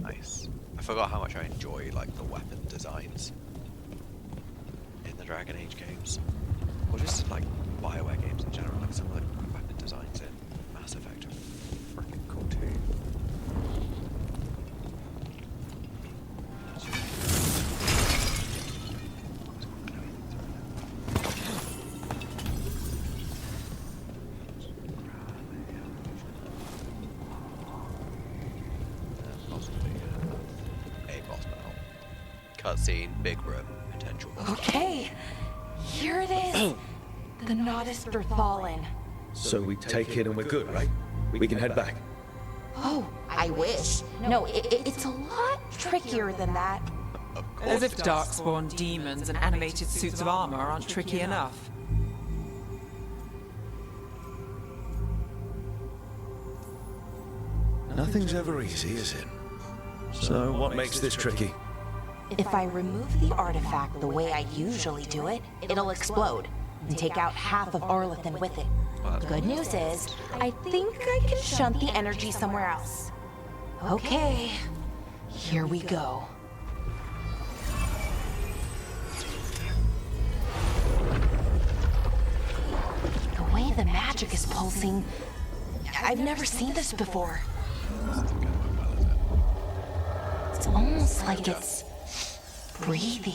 Nice. I forgot how much I enjoy like the weapon designs in the Dragon Age games, or just like BioWare games in general. Like some of the weapon designs in Mass Effect are freaking cool too. Cutscene, big room, potential. Okay, here it is. The Nodist Fallen. So we take it and we're good, right? We can head back. Oh, I wish. No, it's a lot trickier than that. Of course. As if darkspawn demons and animated suits of armor aren't tricky enough. Nothing's ever easy, is it? So what makes this tricky? If I remove the artifact the way I usually do it, it'll explode and take out half of Arlathan with it. Good news is, I think I can shunt the energy somewhere else. Okay, here we go. The way the magic is pulsing, I've never seen this before. It's almost like it's breathing.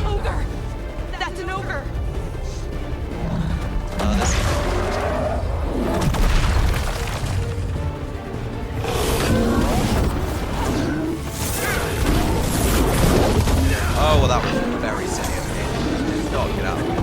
Ogre! That's an ogre! Oh, well, that was very silly of me. Did not get out of the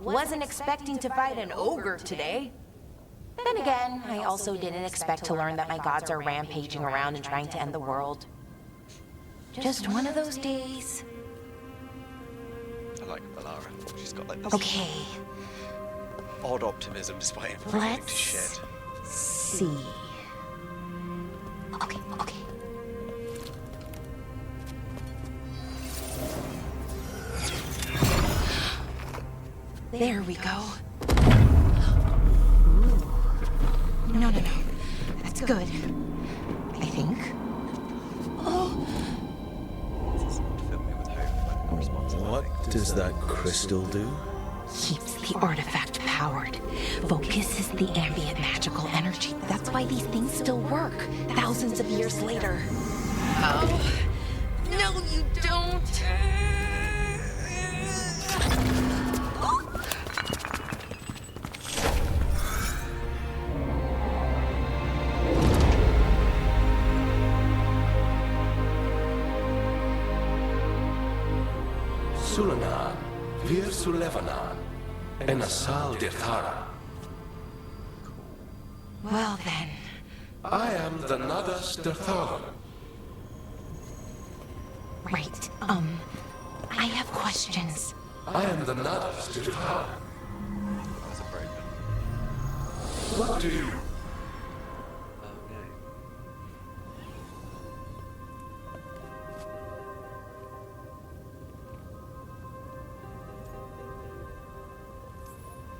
Wasn't expecting to fight an ogre today. Then again, I also didn't expect to learn that my gods are rampaging around and trying to end the world. Just one of those days. I like Valara. She's got like this Okay, odd optimism despite everything going to let's shit. see. Okay. There we go. Ooh. No. That's good. I think. Oh, Fill me with hope and responsibility. What does that crystal do? keeps the artifact powered. Focuses the ambient magical energy. That's why these things still work, thousands of years later. Oh, no you don't. Sulanan, Vir Sulevanan, and Asal Dirthara. Well then. I am the Nadas Dirthalan. Right, I have questions. I am the Nadas Dirthalan. That's a broken. What do you? Oh no.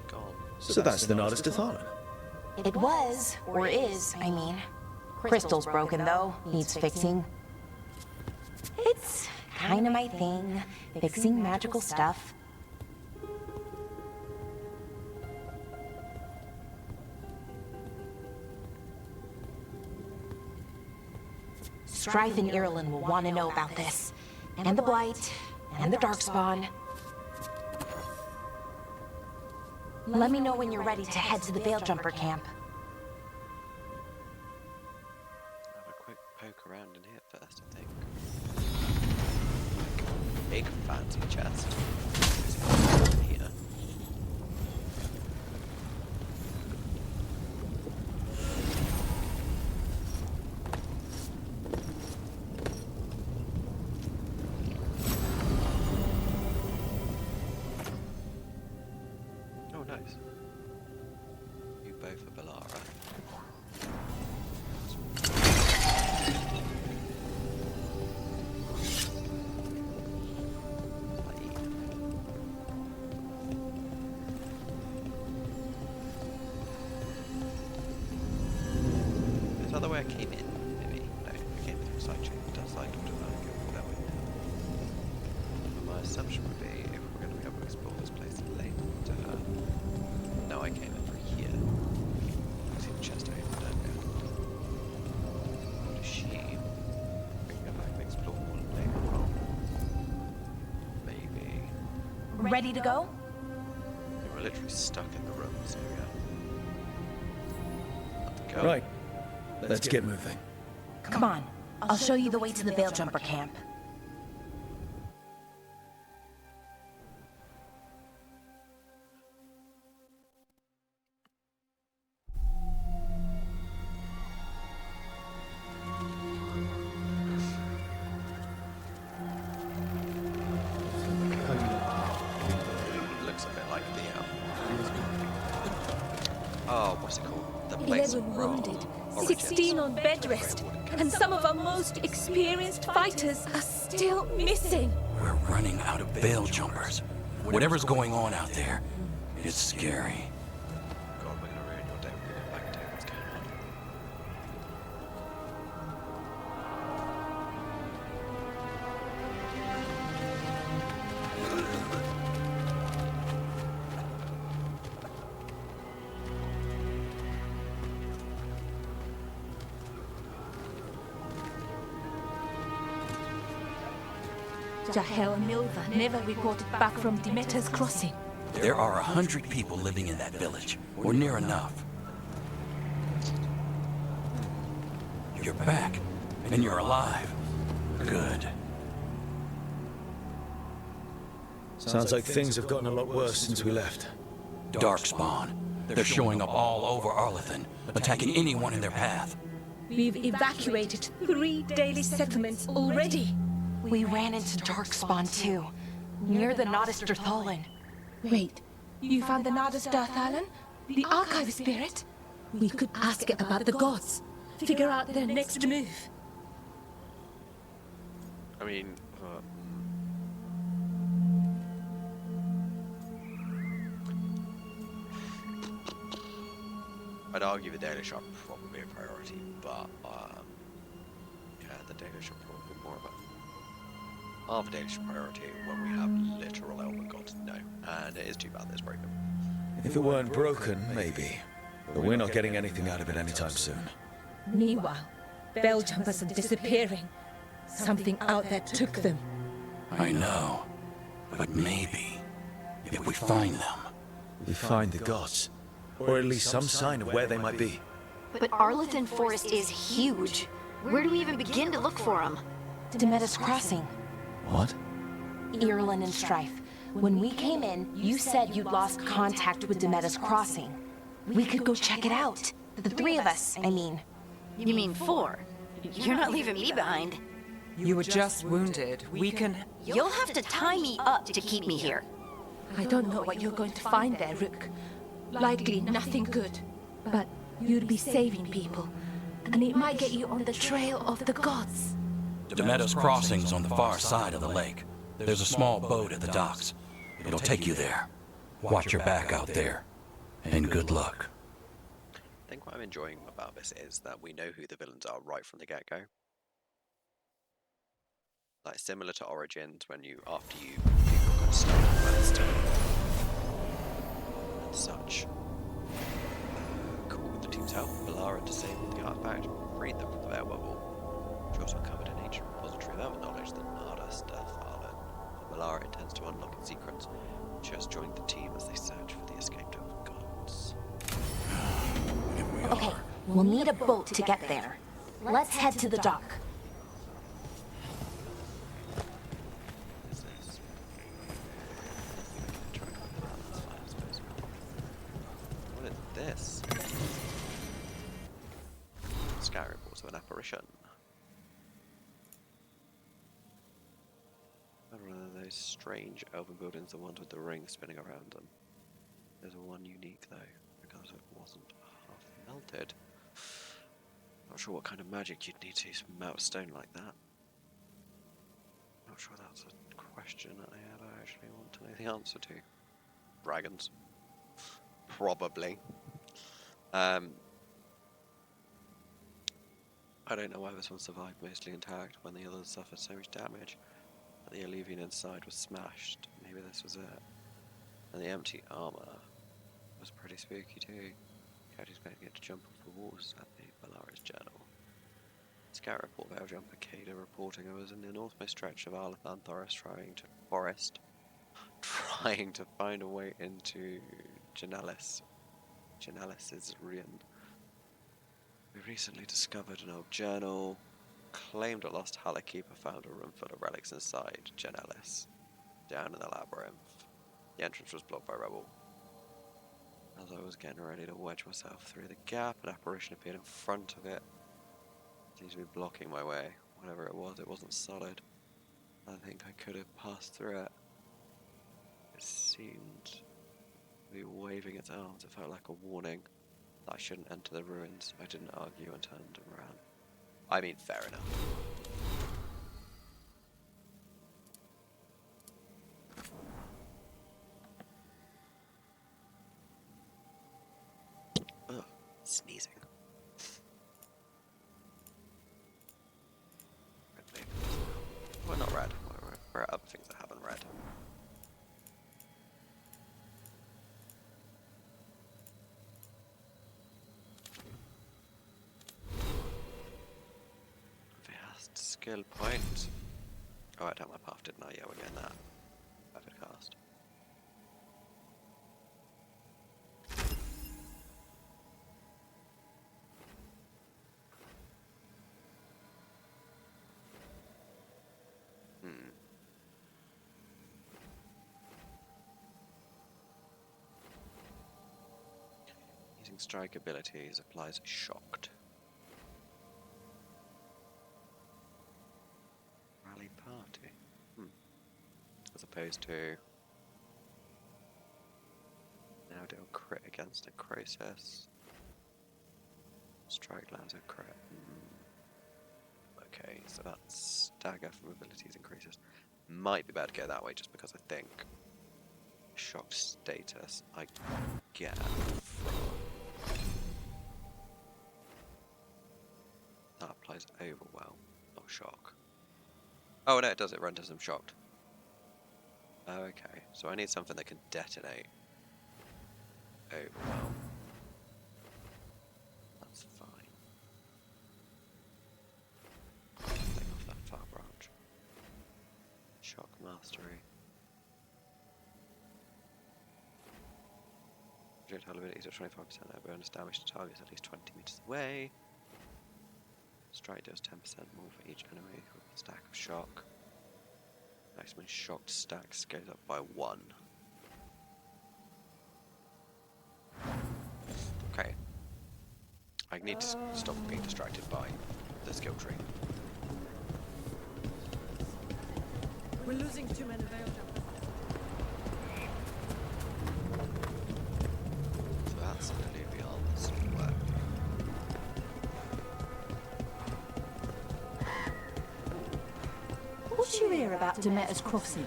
Gone. So that's the Nardis Dathalan. It was, or is, I mean. Crystal's broken though, needs fixing. It's kinda my thing, fixing magical stuff. Strife and Ireland will want to know about this. And the Blight, and the Darkspawn. Let me know when you're ready to head to the Veil-Jumper camp. Have a quick poke around in here first, I think. Big fancy chest. Here. Oh, nice. You both are Balara. Is that the way I came in? Maybe? No, I came through side chain. Side door to that way. But my assumption would be if we're going to be able to explore this place later. No, I came in through here. I see the chest open earlier. I would assume we can go back and explore later on. Maybe. Ready to go? We're literally stuck in the room, so yeah. Go. Right. Let's get moving. Come on, I'll show you the way to the Veil-Jumper camp. Looks a bit like the oh, what's it called? The place 11 of wounded, Origins. 16 on bed rest, and some of our most experienced fighters are still missing. We're running out of veil jumpers. Whatever's going on out there, it's scary. God, we're gonna ruin your day. We're going back and tell you what's going on. Jahel and Milva never reported back from Demeter's crossing. There are 100 people living in that village, or near enough. You're back, and you're alive. Good. Sounds like things have gotten a lot worse since we left. Darkspawn. They're showing up all over Arlathan, attacking anyone in their path. We've evacuated 3 daily settlements already. We ran into Darkspawn too, near the Nardis Dirthalan. Wait, you found the Nardis Darthalan? The archive spirit? We could ask it about the gods. Figure out their next move. I mean, I'd argue the Daily Shop probably a priority, but yeah, the Daily Shop probably more of a Daily Shop priority when we have literal elven gods. No, and it is too bad that it's broken. If it weren't broken, maybe. But we're not getting anything out of it anytime soon. Meanwhile, bell jumpers are disappearing. Something out there took them. I know, but maybe, if we find them. We find the gods. Or at least some sign of where they might be. But Arlathan Forest is huge. Where do we even begin to look for them? Demeter's crossing. What? Irulan and Strife. When we came in, you said you'd lost contact with Demetta's crossing. We could go check it out. The three of us, I mean. You mean 4? You're not leaving me behind. You were just wounded. We can... You'll have to tie me up to keep me here. I don't know what you're going to find there, Rook. Likely nothing good. But you'd be saving people. And it might get you on the trail of the gods. Demetta's crossing's on the far side of the lake. There's a small boat at the docks. It'll take you there. Watch your back out there. And good luck. I think what I'm enjoying about this is that we know who the villains are right from the get-go. Like similar to Origins, when after you got stuck and such. Cool with the team's help, Valara disabled the artifact, freed them from the Veil Bubble, which also uncovered an ancient repository of elven knowledge that Nada Sturtharlan and Valara intends to unlock in secret. She has joined the team as they search for the escaped elven gods. Okay, we'll need a boat to get there. Let's head to the dock. What is this? Try and find the land, that's fine, I suppose. What is this? Sky reports of an apparition. One of those strange elven buildings, the ones with the ring spinning around them. There's one unique though, because it wasn't half melted. Not sure what kind of magic you'd need to melt stone like that. Not sure that's a question that I ever actually want to know the answer to. Dragons. Probably. I don't know why this one survived mostly intact when the others suffered so much damage. But the Eluvian inside was smashed. Maybe this was it. And the empty armor was pretty spooky too. Cat expecting it to jump off the walls at the Valara's journal. Scout report Veil Jumper Kada reporting I was in the northmost stretch of Arlathan Forest trying to find a way into Genalis. Genalis is ruin. We recently discovered an old journal. Claimed a lost Halakeeper found a room full of relics inside Genalis. Down in the labyrinth. The entrance was blocked by rubble. As I was getting ready to wedge myself through the gap, an apparition appeared in front of it. It seemed to be blocking my way. Whatever it wasn't solid. I think I could have passed through it. It seemed to be waving its arms. It felt like a warning that I shouldn't enter the ruins. I didn't argue and turned and ran. I mean, fair enough. Ugh, sneezing. Red flavors. Well, not red. Where are other things that haven't red? Vast skill point. Oh, I took my path, didn't I? Yeah, we're getting that. Perfect cast. Using strike abilities applies shocked. Rally party. As opposed to now do a crit against a Croesus. Strike lands a crit. Okay, so that stagger from abilities increases. Might be better to go that way just because I think shocked status I get from that applies overwhelm, not shock. Oh no, it does, it renders them shocked. Okay, so I need something that can detonate overwhelm. That's fine. Take off that far branch. Shock mastery. Projectile abilities are 25% their bonus damage to targets at least 20 meters away. Strike does 10% more for each enemy with a stack of shock. Maximum shocked stacks goes up by 1. Okay. I need to stop being distracted by the skill tree. We're losing too many veil jumpers. So that's an alluvial that's not working. What you hear about Demeter's Crossing?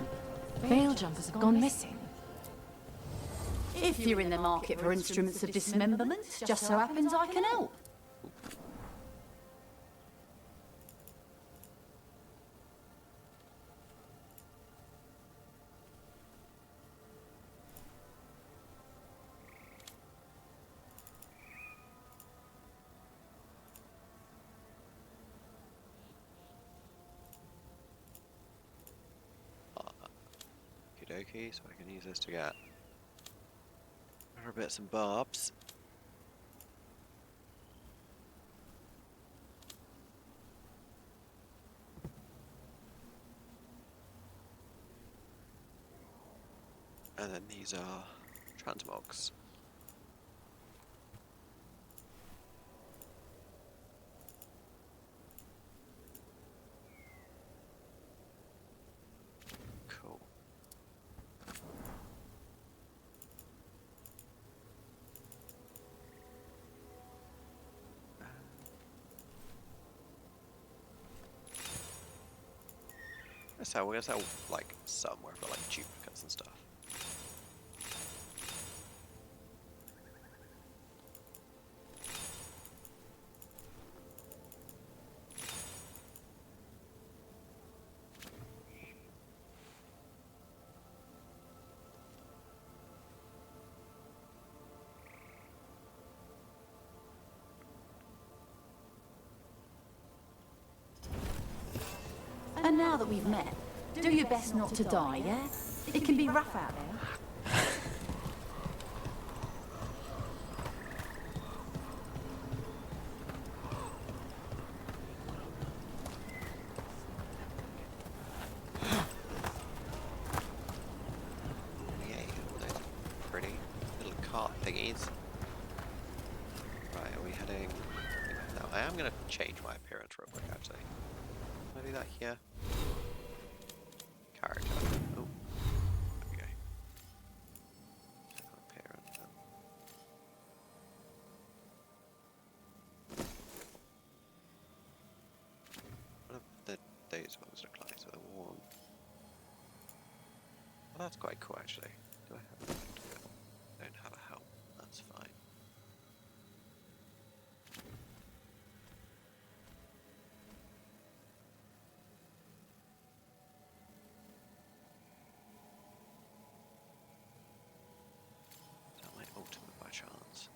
Veil jumpers have gone missing. If you're in the market for instruments of dismemberment, just so happens I can help. Okie, so I can use this to get bits and bobs. And then these are transmogs. Cool. So we're gonna sell like somewhere for like duplicates and stuff. And now that we've met, do your best not to die, yeah? It can be rough out there. Yay, all those pretty little cart thingies. Right, are we heading? No, I am gonna change my appearance real quick actually. Can I do that here? Character. Oh. There we go. Appearance then. What do those ones look like? So they're warm. Well, that's quite cool actually. Do I have a helmet? I don't have a helmet. That's fine. Is that my ultimate by chance?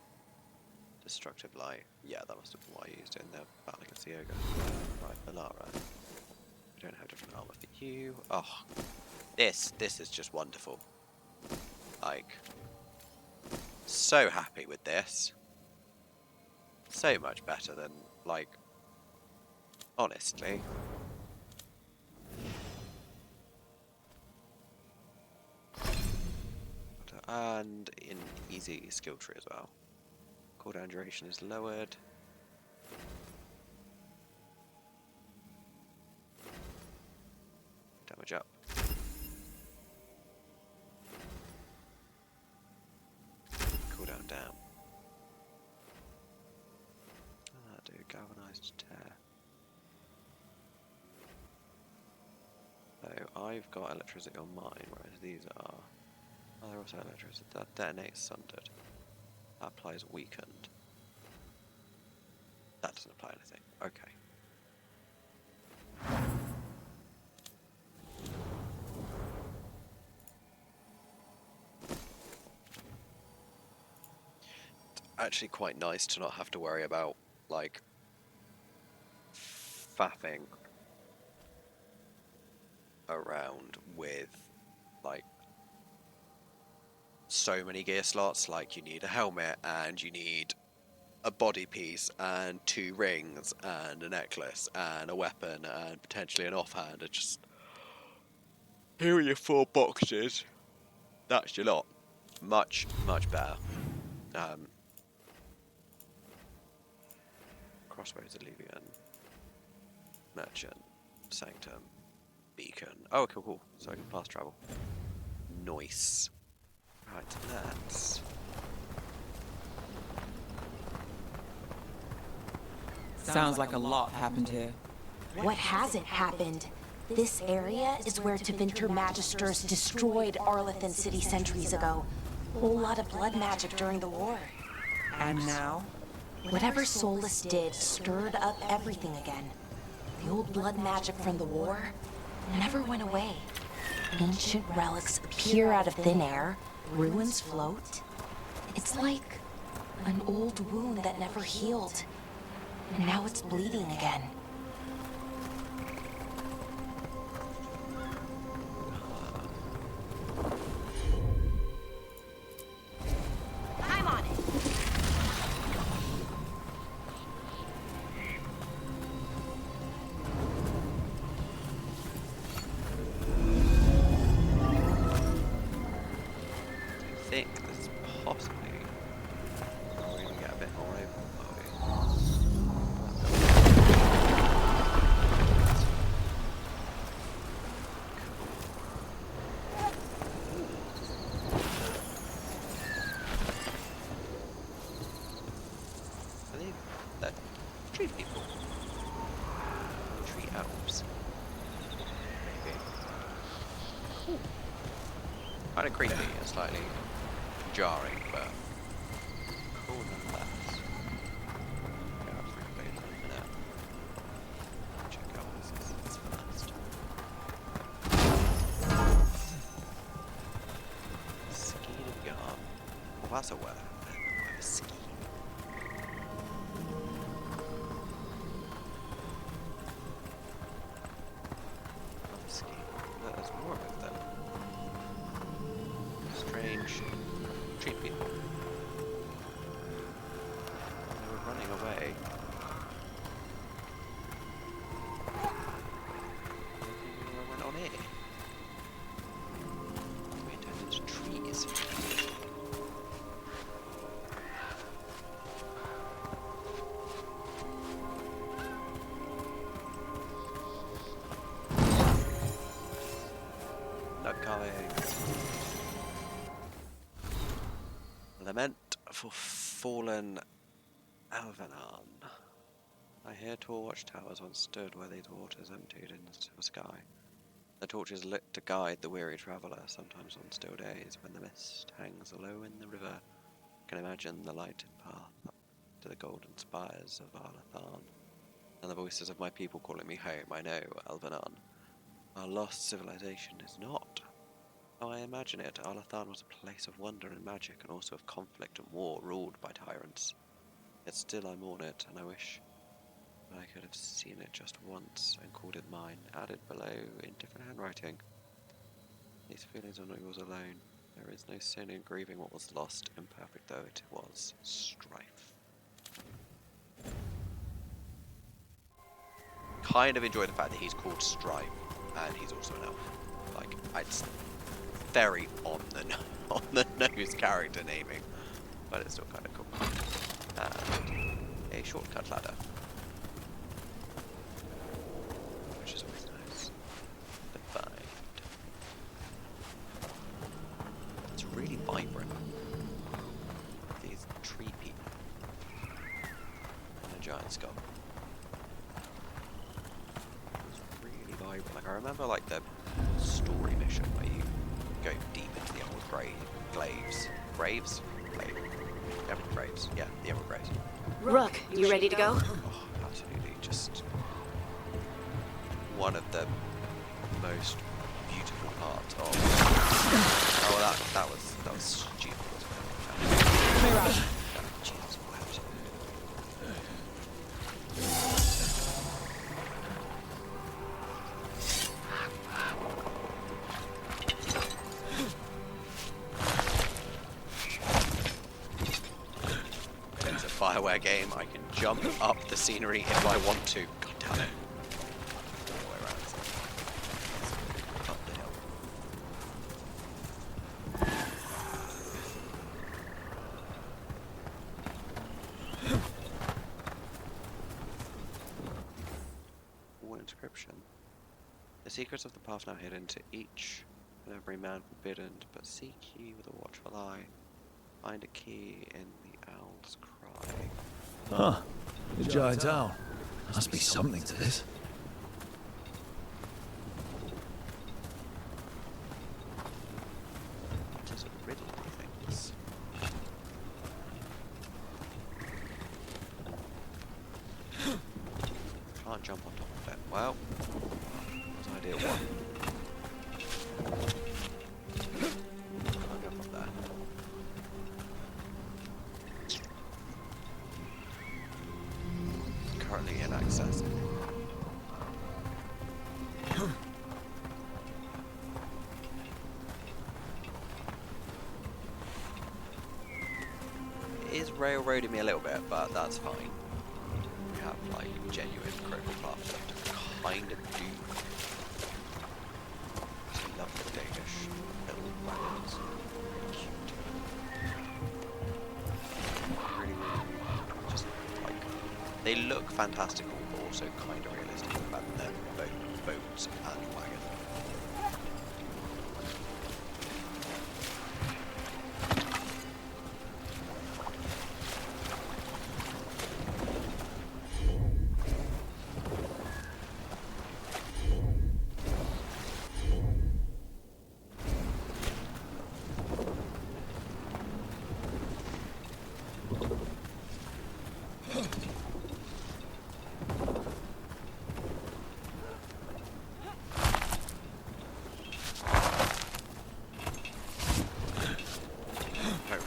Destructive light. Yeah, that must have been what I used in the battle against the ogre. Right, Balara. We don't have different armor for you. Oh, this is just wonderful. Like, so happy with this. So much better than, like, honestly. And in easy skill tree as well. Cooldown duration is lowered. Damage up. Cooldown down. Ah, do galvanized tear. So I've got electricity on mine, whereas these are. Oh, they're also electricity. That detonates sundered. That applies weakened. That doesn't apply anything. Okay. It's actually quite nice to not have to worry about, like, faffing around with, like, so many gear slots. Like, you need a helmet and you need a body piece and 2 rings and a necklace and a weapon and potentially an offhand. It just Here are your 4 boxes. That's your lot. Much, much better. Crossroads, Allevian, Merchant, Sanctum, Beacon. Oh, cool, cool. So I can fast travel. Nice. Right, let's... Sounds like a lot happened here. What hasn't happened? This area is where Tevinter Magisters destroyed Arlathan City centuries ago. Whole lot of blood magic during the war. And now? Whatever Solus did stirred up everything again. The old blood magic from the war never went away. Ancient relics appear out of thin air, ruins float. It's like an old wound that never healed. And now it's bleeding again. I'm on it. I think this possibly... we're going to get a bit more open. Tree people. Tree elves. Maybe. Cool. Kind of creepy and slightly jarring, but cool nonetheless. Yeah, I'll play that in a minute. Check out what this is first. Skein of yarn. Well, that's a word. I have a skein. There's more of them. Strange tree people. They were running away. What went on here? We turned into trees. Lament for fallen Alvanan. I hear tall watchtowers once stood where these waters emptied into the sky. The torches lit to guide the weary traveller, sometimes on still days when the mist hangs low in the river. I can imagine the lighted path up to the golden spires of Arlathan, and the voices of my people calling me home. I know, Alvanan, our lost civilization is not. I imagine it, Arlathan was a place of wonder and magic, and also of conflict and war, ruled by tyrants. Yet still I mourn it, and I wish I could have seen it just once and called it mine, added below in different handwriting. These feelings are not yours alone. There is no sin in grieving what was lost, imperfect though it was. Strife. Kind of enjoy the fact that he's called Strife, and he's also an elf. Like, it's very on the nose character naming, but it's still kind of cool. And a shortcut ladder, which is always nice to find. It's really vibrant. These tree people and a giant skull. It's really vibrant. Like, I remember like the story mission where you go deep into the old graves. Graves? Emerald graves. Yeah, the emerald graves. Rook, you ready to go? Oh, absolutely. Just one of the most beautiful parts of. Oh, that was stupid. Mirage. Jesus wept. It's a Fireware game. I can jump up the scenery if I want to. God damn it. All the way around. Up the hill. inscription. The secrets of the path now hidden to each and every man forbidden, but seek ye with a watchful eye. Find a key in the owl's cry. Huh. The giant owl. Must be something to this. What is a riddle, methinks? Can't jump on top of it. Well, that's idea one. Can't jump up there. Currently inaccessible. It is railroading me a little bit, but that's fine. We have like genuine critical path stuff to kind of do. I love the Danish little wagons. Cute. Really, just like they look fantastical, but also kind of realistic. The fact that they're both boats and wagons.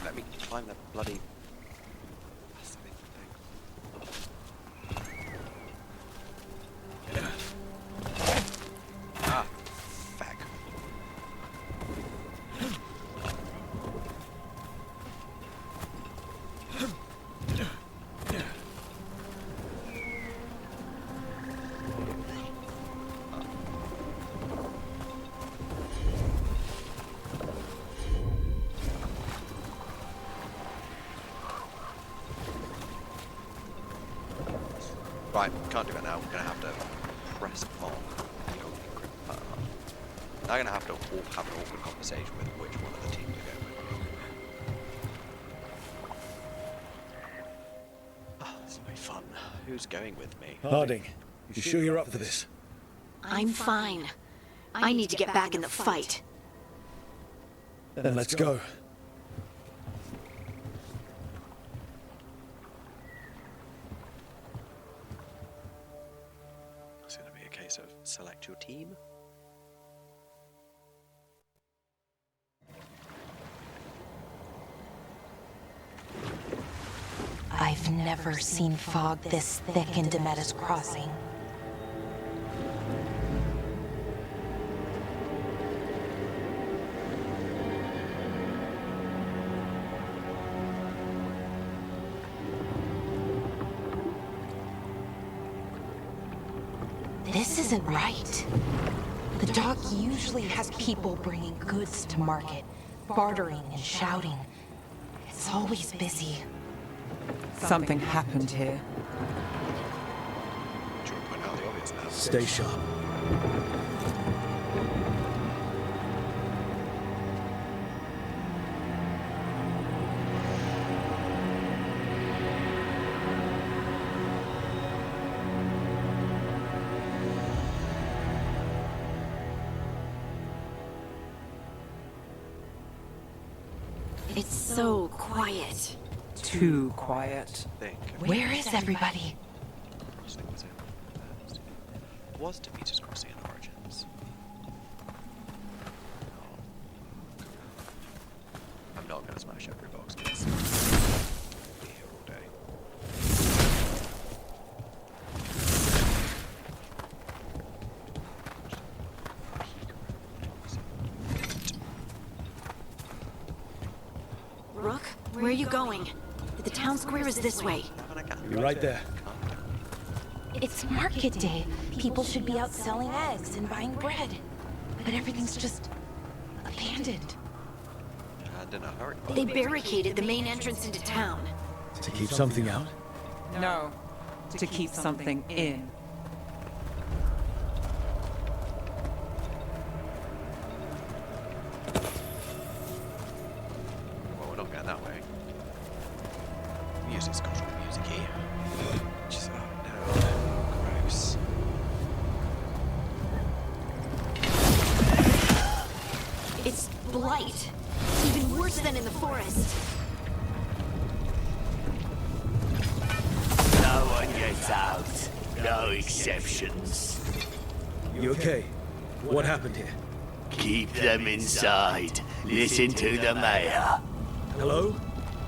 Let me climb that bloody bastard thing. Ah, fag. Right, can't do it now. We're gonna have to press on. I'm gonna have to have an awkward conversation with which one of the team to go with. Oh, this will be fun. Who's going with me? Harding, you sure you're up for this? I'm fine. I need to get back in the fight. Then let's go. It's gonna be a case of select your team. I've never seen fog this thick in Demetta's Crossing. This isn't right. The dock usually has people bringing goods to market, bartering and shouting. It's always busy. Something happened here. Do you want to point out the obvious now? Stay sharp. It's so quiet. Too quiet. Where is everybody? Crossing was in first. Was Demeter's Crossing in Origins? I'm not gonna smash every box because I'll be here all day. Rook, where are you going? The town square is this way. You're right there. It's market day. People should be out selling eggs and buying bread. But everything's just abandoned. And in a hurry. They barricaded the main entrance into town. To keep something out? No, to keep something in. blight. Even worse than in the forest. No one gets out. No exceptions. You okay? What happened here? Keep them inside. Listen to the mayor. Hello?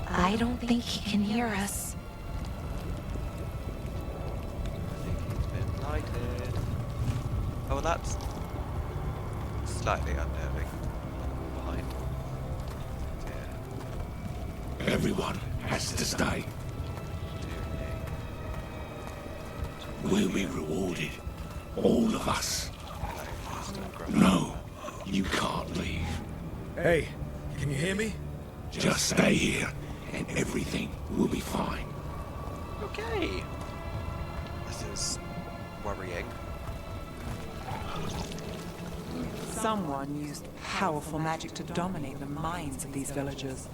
I don't think he can hear us. I think he's been lighted. Oh, well, that's slightly unnerving. Behind. Yeah. Everyone has to stay. We'll be rewarded. All of us. No, you can't leave. Hey, can you hear me? Just stay here, and everything will be fine. Okay. This is worrying. Someone used powerful magic to dominate the minds of these villagers.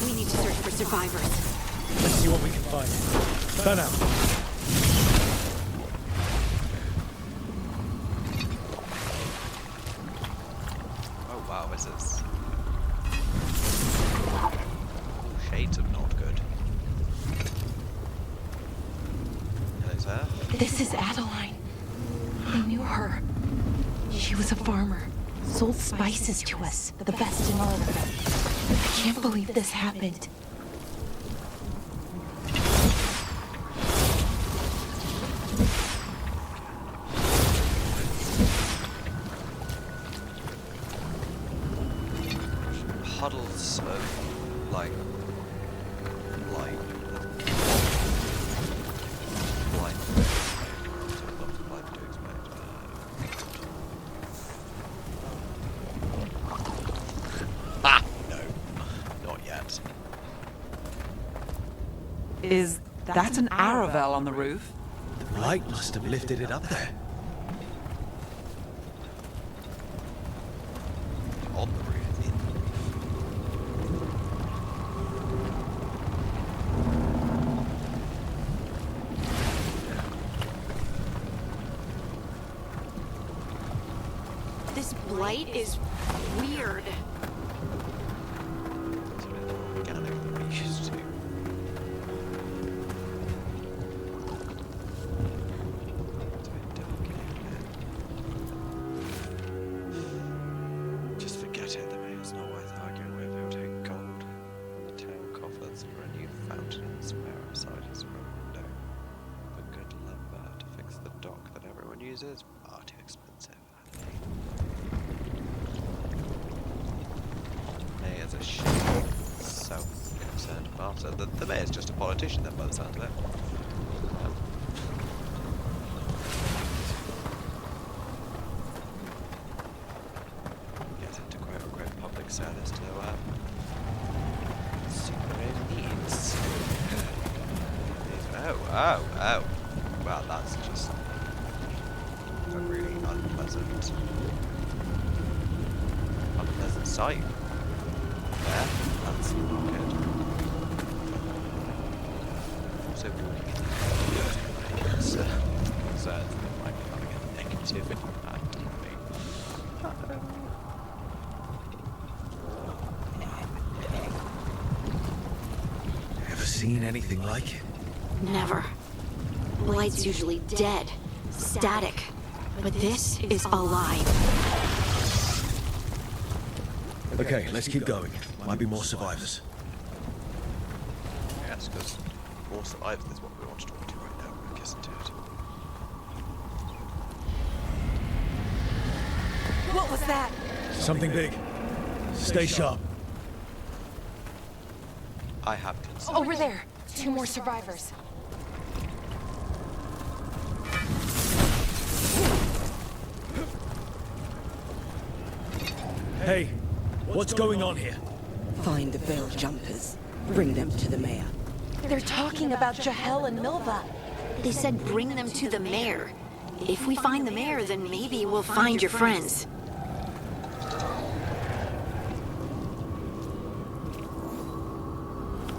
We need to search for survivors. Let's see what we can find. Turn out. Oh wow, this is... All shades of not good. Hello, sir. This is Adeline. I knew her. She was a farmer. Sold spices to us, the best in Arlathan. I can't believe this happened. Puddles of, like, light. Is that an Aravel on the roof? The light must have lifted it up there. On the roof. This blight is weird. It's a bit more organic than we used to. It's a bit dark in here. Just forget it, the mayor's not worth arguing with. He'll take gold from the town coffers for a new fountain and spare outside his front window. But good lumber to fix the dock that everyone uses, far too expensive. Mayor's a shit. Self-concerned bastard. The mayor's just a politician then, by the sound of it. Gets into quote-unquote public service to suit their own needs. Oh. Well, that's just a really unpleasant sight. There, that's not good. Also, concerns that might be having a negative impact on me. Ever seen anything like it? Never. Blight's usually dead, static, but this is alive. Okay, let's keep going. Might be more survivors. Yes, because more survivors is what we want to talk to right now, isn't it? What was that? Something big. Stay sharp. I have concerns. Over there. 2 more survivors. Hey, what's going on here? Find the veil jumpers. Bring them to the mayor. They're talking about Jahel and Milva. They said bring them to the mayor. If we find the mayor, then maybe we'll find your friends.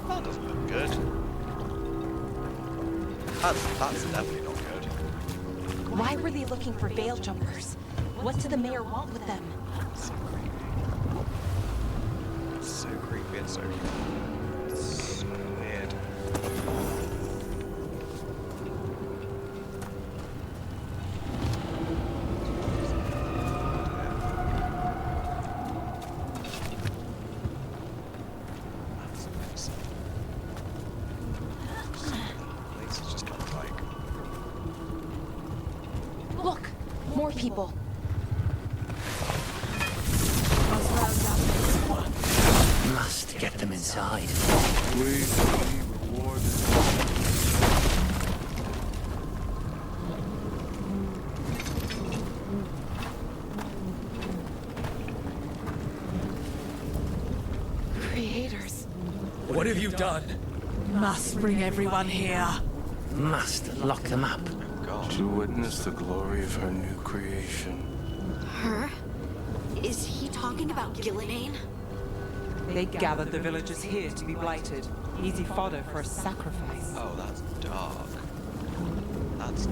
That doesn't look good. That's definitely not good. Why were they looking for veil jumpers? What did the mayor want with them? So creepy. So creepy and so weird. Place is just kind of like Look, more people. Must get them inside. We will be rewarded. Creators. What have you done? Must bring everyone here. Must lock them up. God. To witness the glory of her new creation. Her? Is he talking about Gillinane? They gathered the villagers here to be blighted. Easy fodder for a sacrifice. Oh, that's dark. That's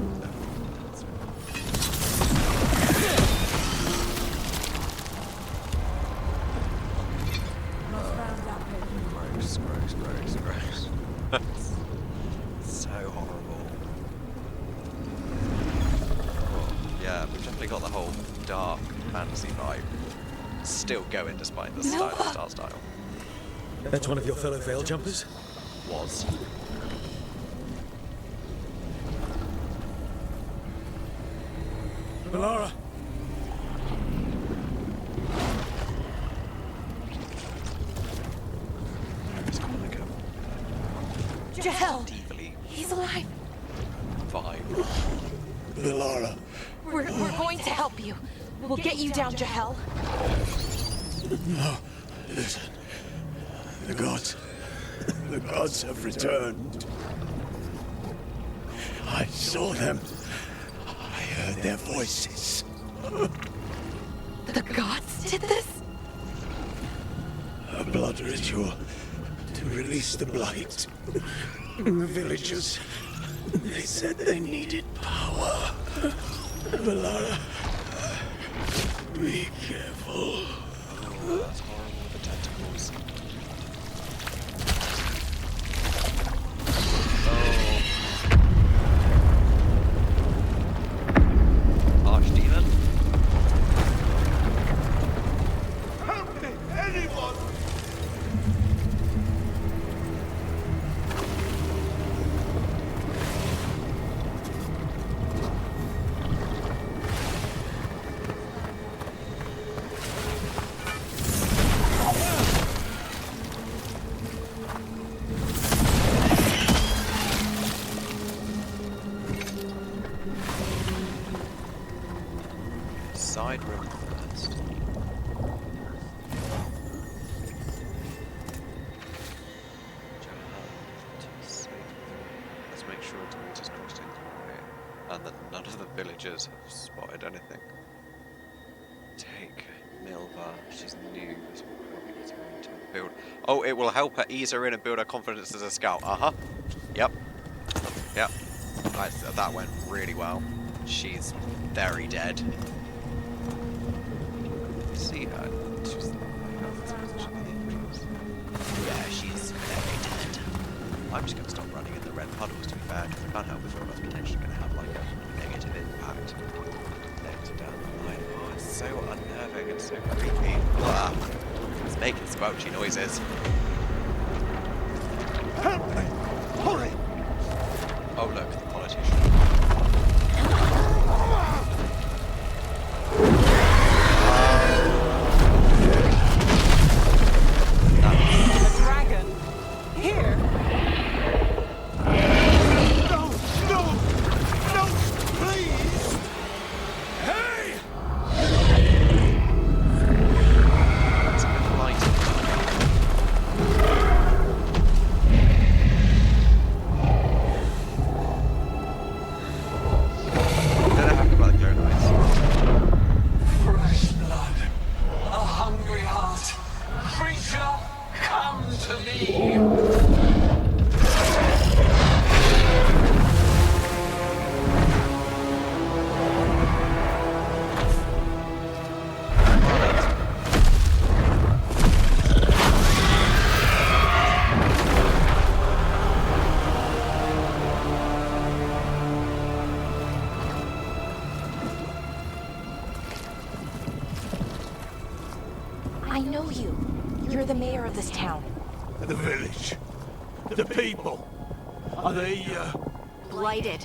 gross, gross, gross, gross. So horrible. Oh, yeah, we've definitely got the whole dark fantasy vibe still going despite the style. That's one of your fellow veil jumpers? Was. Melara! It's got like a Jahel! deeply He's alive. vibe. Melara. We're going to help you. We'll get you down, Jahel. No. Listen. The gods have returned. I saw them. I heard their voices. The gods did this? A blood ritual to release the blight. The villagers, they said they needed power. Melara, be careful. Oh, that's horrible, the tentacles. Oh. Archdemon? Help me, anyone! Side room first. Let's make sure Demeter's crossed in through here, and that none of the villagers have spotted anything. Take Milva, she's new. This will help ease her into build. Oh, it will help her ease her in and build her confidence as a scout. Yep. Yep. That went really well. She's very dead. See her. Yeah, she's very dead. I'm just going to stop running in the red puddles, to be fair, because I can't help but feel that's potentially going to have like a negative impact later down the line. Oh, it's so unnerving and so creepy. Blah. It's making squelchy noises. Help me! Hurry! Oh look, the politician. A dragon! Here! No! No! No! Please! Hey! It's a bit light. I know you. You're the mayor of this town. The village. The people. Are they, Blighted.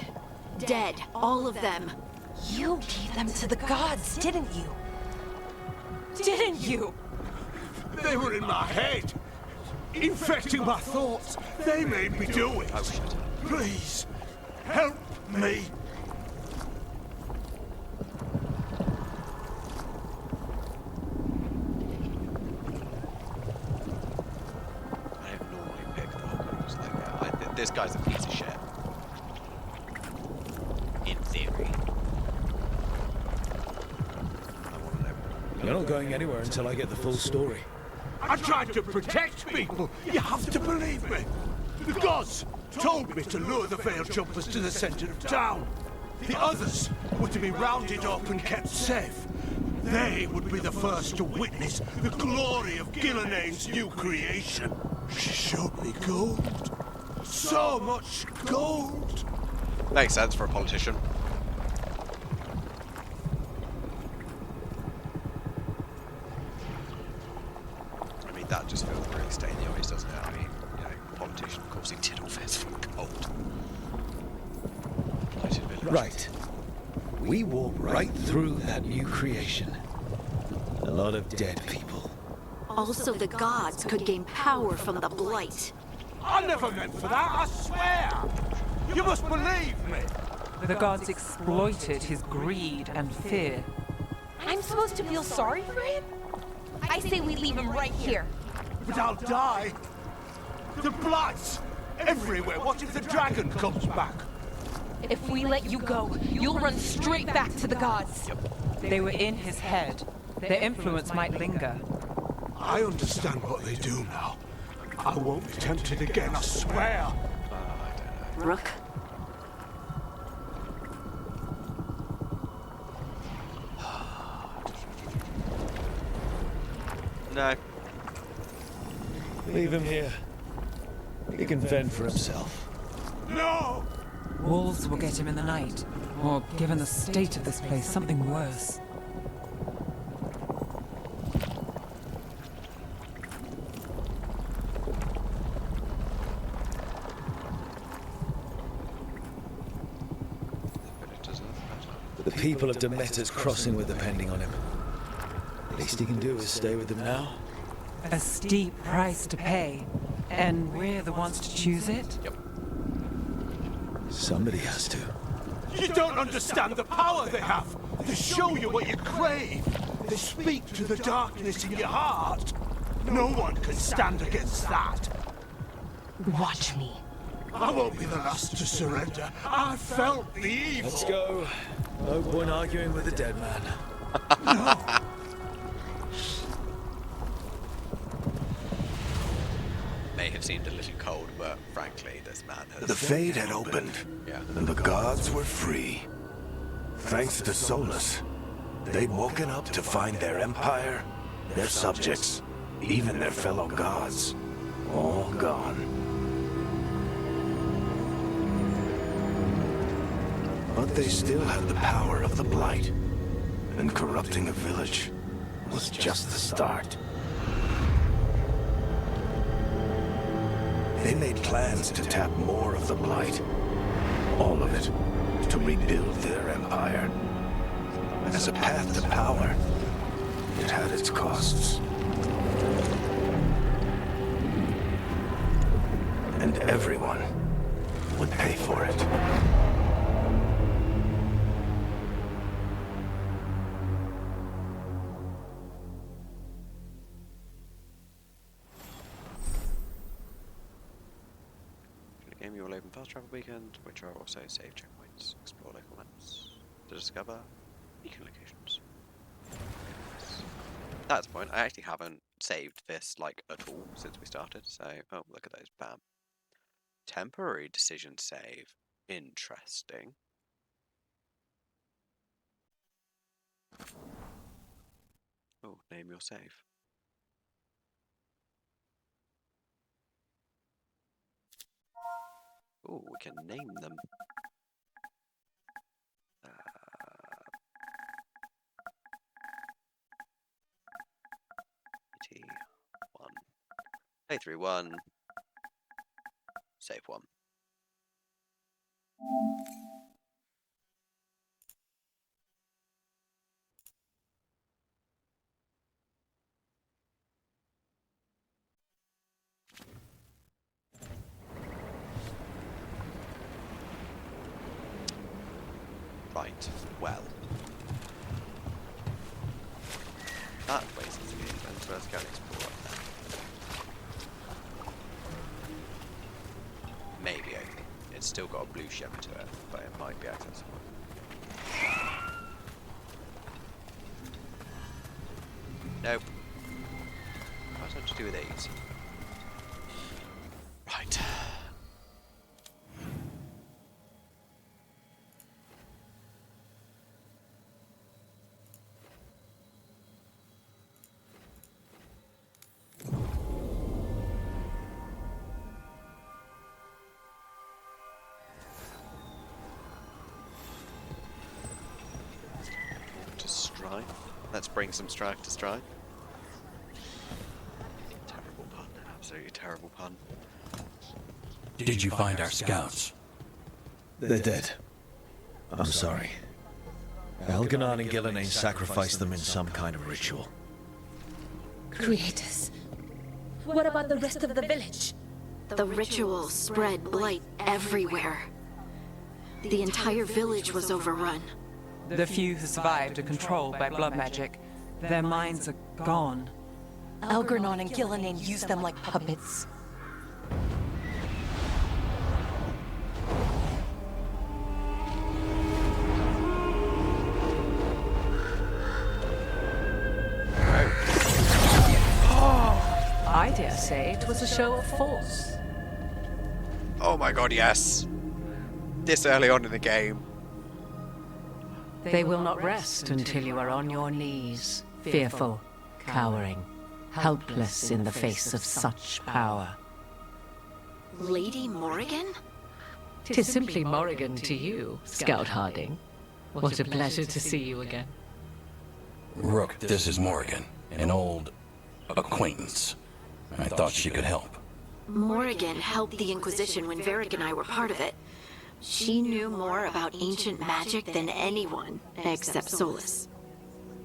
Dead. All of them. You gave them to the gods, didn't you? Didn't you? They were in my head. Infecting my thoughts. They made me do it. Oh, shit. Please, help me. I don't normally pick the Hulk like that. This guy's a piece of shit. In theory. I want to know. You're not going anywhere until I get the full story. I tried to protect people. You have to believe me. The gods told me to lure the veiled jumpers to the center of town. The others were to be rounded up and kept safe. They would be the first to witness the glory of Gillenay's new creation. She showed me gold. So much gold. Makes sense for a politician. I mean, that just feels really stained in the eyes, doesn't it? I mean, you know, politician, of course, he did all this for gold. Right. We walk right through that new creation. A lot of dead people. Also, the gods could gain power from the Blight. I never meant for that, I swear! You must believe me! The gods exploited his greed and fear. I'm supposed to feel sorry for him? I say we leave him right here. But I'll die. The Blights everywhere. What if the dragon comes back? If we let you go, you'll run straight back to the gods. They were in his head. Their influence might linger. I understand what they do now. I won't be tempted again, I swear. Rook? No. Leave him here. He can fend for himself. No! Wolves will get him in the night. Or, given the state of this place, something worse. The people of Demeter's crossing were depending on him. Least he can do is stay with them now. A steep price to pay. And we're the ones to choose it? Yep. Somebody has to. You don't understand the power they have. They show you what you crave. They speak to the darkness in your heart. No one can stand against that. Watch me. I won't be the last to surrender. I felt the evil. Let's go. No point arguing with a dead man. No. May have seemed a little cold, but frankly, this man has... The Fade had opened, Yeah. and the gods were free. Thanks to Solus, they'd woken up to find their empire, their subjects, even their fellow gods, all gone. But they still had the power of the Blight, and corrupting a village was just the start. They made plans to tap more of the Blight, all of it, to rebuild their empire. As a path to power, it had its costs. And everyone would pay for it. Game you will open fast travel weekend, which are also save checkpoints. Explore local maps to discover beacon locations. That's the point. I actually haven't saved this like at all since we started. So, oh, look at those, bam. Temporary decision save. Interesting. Oh, name your save. Oh, we can name them. Playthrough 1. Save 1. Right, well. That place is the event, so let's go and explore it then. Maybe open. It's still got a blue shimmer to it, but it might be accessible. Nope. What's that to do with these? Right. Let's bring some strife to strife. Terrible pun. Absolutely terrible pun. Did you find our scouts? They're dead. I'm sorry. Elganon and Gillenane sacrificed them in some kind of ritual. Creators. What about the rest of the village? The ritual spread blight everywhere. The entire village was overrun. The few who survived are controlled by blood magic. Their minds are gone. Elgarnon and Gillenane used them like puppets. I dare say it was a show of force. Oh my god, yes! This early on in the game. They will not rest until you are on your knees, fearful, cowering, helpless in the face of such power. Lady Morrigan? 'Tis simply Morrigan to you, Scout Harding. What a pleasure to see you again. Rook, this is Morrigan, an old acquaintance. I thought she could help. Morrigan helped the Inquisition when Varric and I were part of it. She knew more about ancient magic than anyone, except Solus.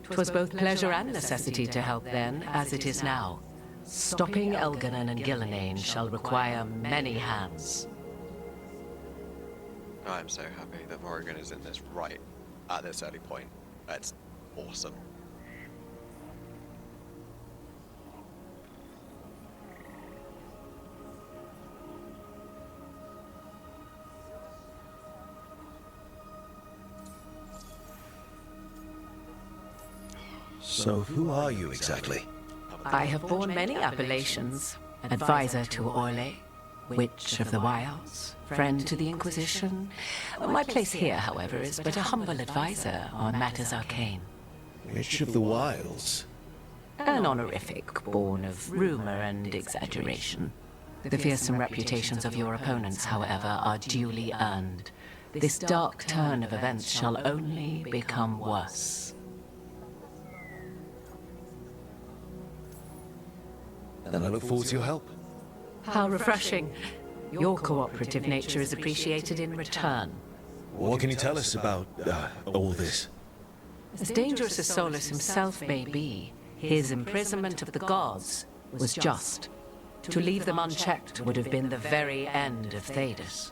'Twas both pleasure and necessity to help then, as it is now. Stopping Elganon and Gillenane shall require many hands. I'm so happy that Morrigan is in this right at this early point. That's awesome. So who are you exactly? I have borne many appellations. Advisor to Orlais, Witch of the Wilds, friend to the Inquisition. My place here, however, is but a humble advisor on matters arcane. Witch of the Wilds? An honorific born of rumor and exaggeration. The fearsome reputations of your opponents, however, are duly earned. This dark turn of events shall only become worse. Then I look forward to your help. How refreshing. Your cooperative nature is appreciated in return. What can you tell us about all this? As dangerous as Solus himself may be, his imprisonment of the gods was just. To leave them unchecked would have been the very end of Thedas.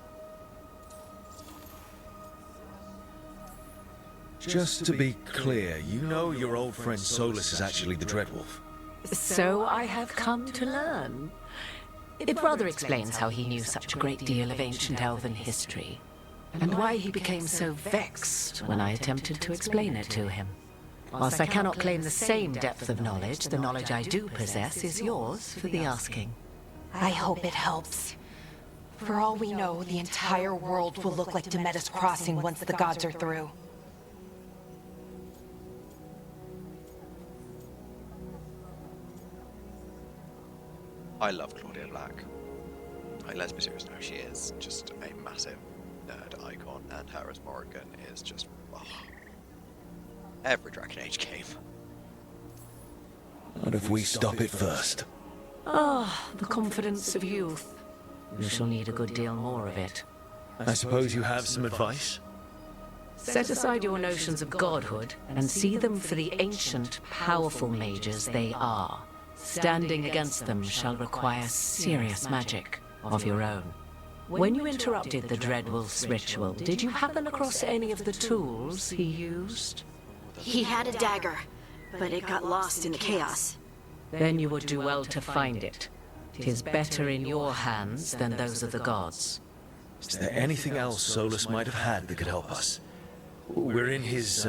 Just to be clear, you know your old friend Solus is actually the Dreadwolf. So I have come to learn. It rather explains how he knew such a great deal of ancient elven history, and why he became so vexed when I attempted to explain it to him. Whilst I cannot claim the same depth of knowledge, the knowledge I do possess is yours for the asking. I hope it helps. For all we know, the entire world will look like Demetus Crossing once the gods are through. I love Claudia Black. Like, let's be serious now, she is just a massive nerd icon, and her as Morrigan is just, oh, every Dragon Age game. What if we stop it first? Ah, the confidence of youth. You shall need a good deal more of it. I suppose you have some advice? Set aside your notions of godhood and see them for the ancient, powerful mages they are. Standing against them shall require serious magic of your own. When you interrupted the Dreadwolf's ritual, did you happen across any of the tools he used? He had a dagger, but it got lost in the chaos. Then you would do well to find it. 'Tis better in your hands than those of the gods. Is there anything else Solus might have had that could help us? We're in his,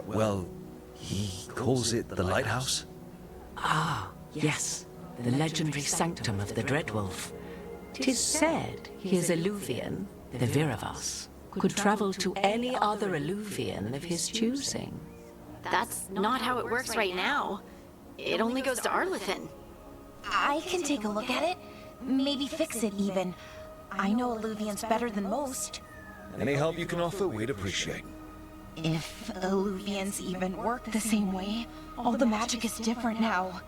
well, he calls it the lighthouse? Ah, yes, the legendary sanctum of the Dreadwolf. 'Tis said his Eluvian, the Viravas, could travel to any other Eluvian of his choosing. That's not how it works right now. It only goes to Arlathan. I can take a look at it. Maybe fix it even. I know Eluvians better than most. Any help you can offer, we'd appreciate. If Eluvians even work the same way, all the magic is different now.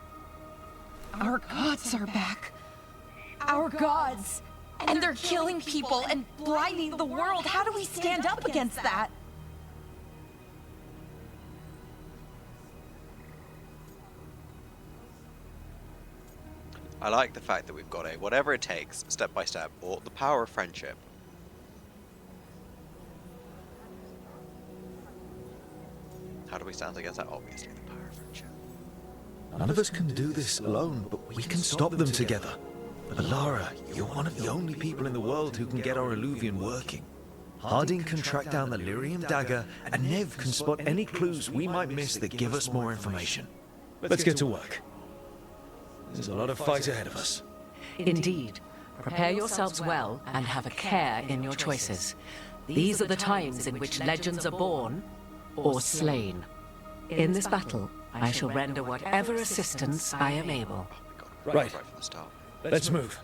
Our gods are back. Our gods! And they're killing people and blinding the world. How do we stand up against that? I like the fact that we've got a whatever it takes, step by step, or the power of friendship. How do we stand against that? Obviously, the power of friendship. None of us can do this alone, but we can stop them together. Alara, you're one of the only people in the world who can get our Eluvian working. Harding can track down the Lyrium dagger, and Nev can spot any clues we might miss that give us more information. Let's get to work. There's a lot of fight ahead of us. Indeed. Prepare yourselves well and have a care in your choices. These are the times in which legends are born or slain. In this battle, I shall render whatever assistance I am able. Right. From the start. Let's move.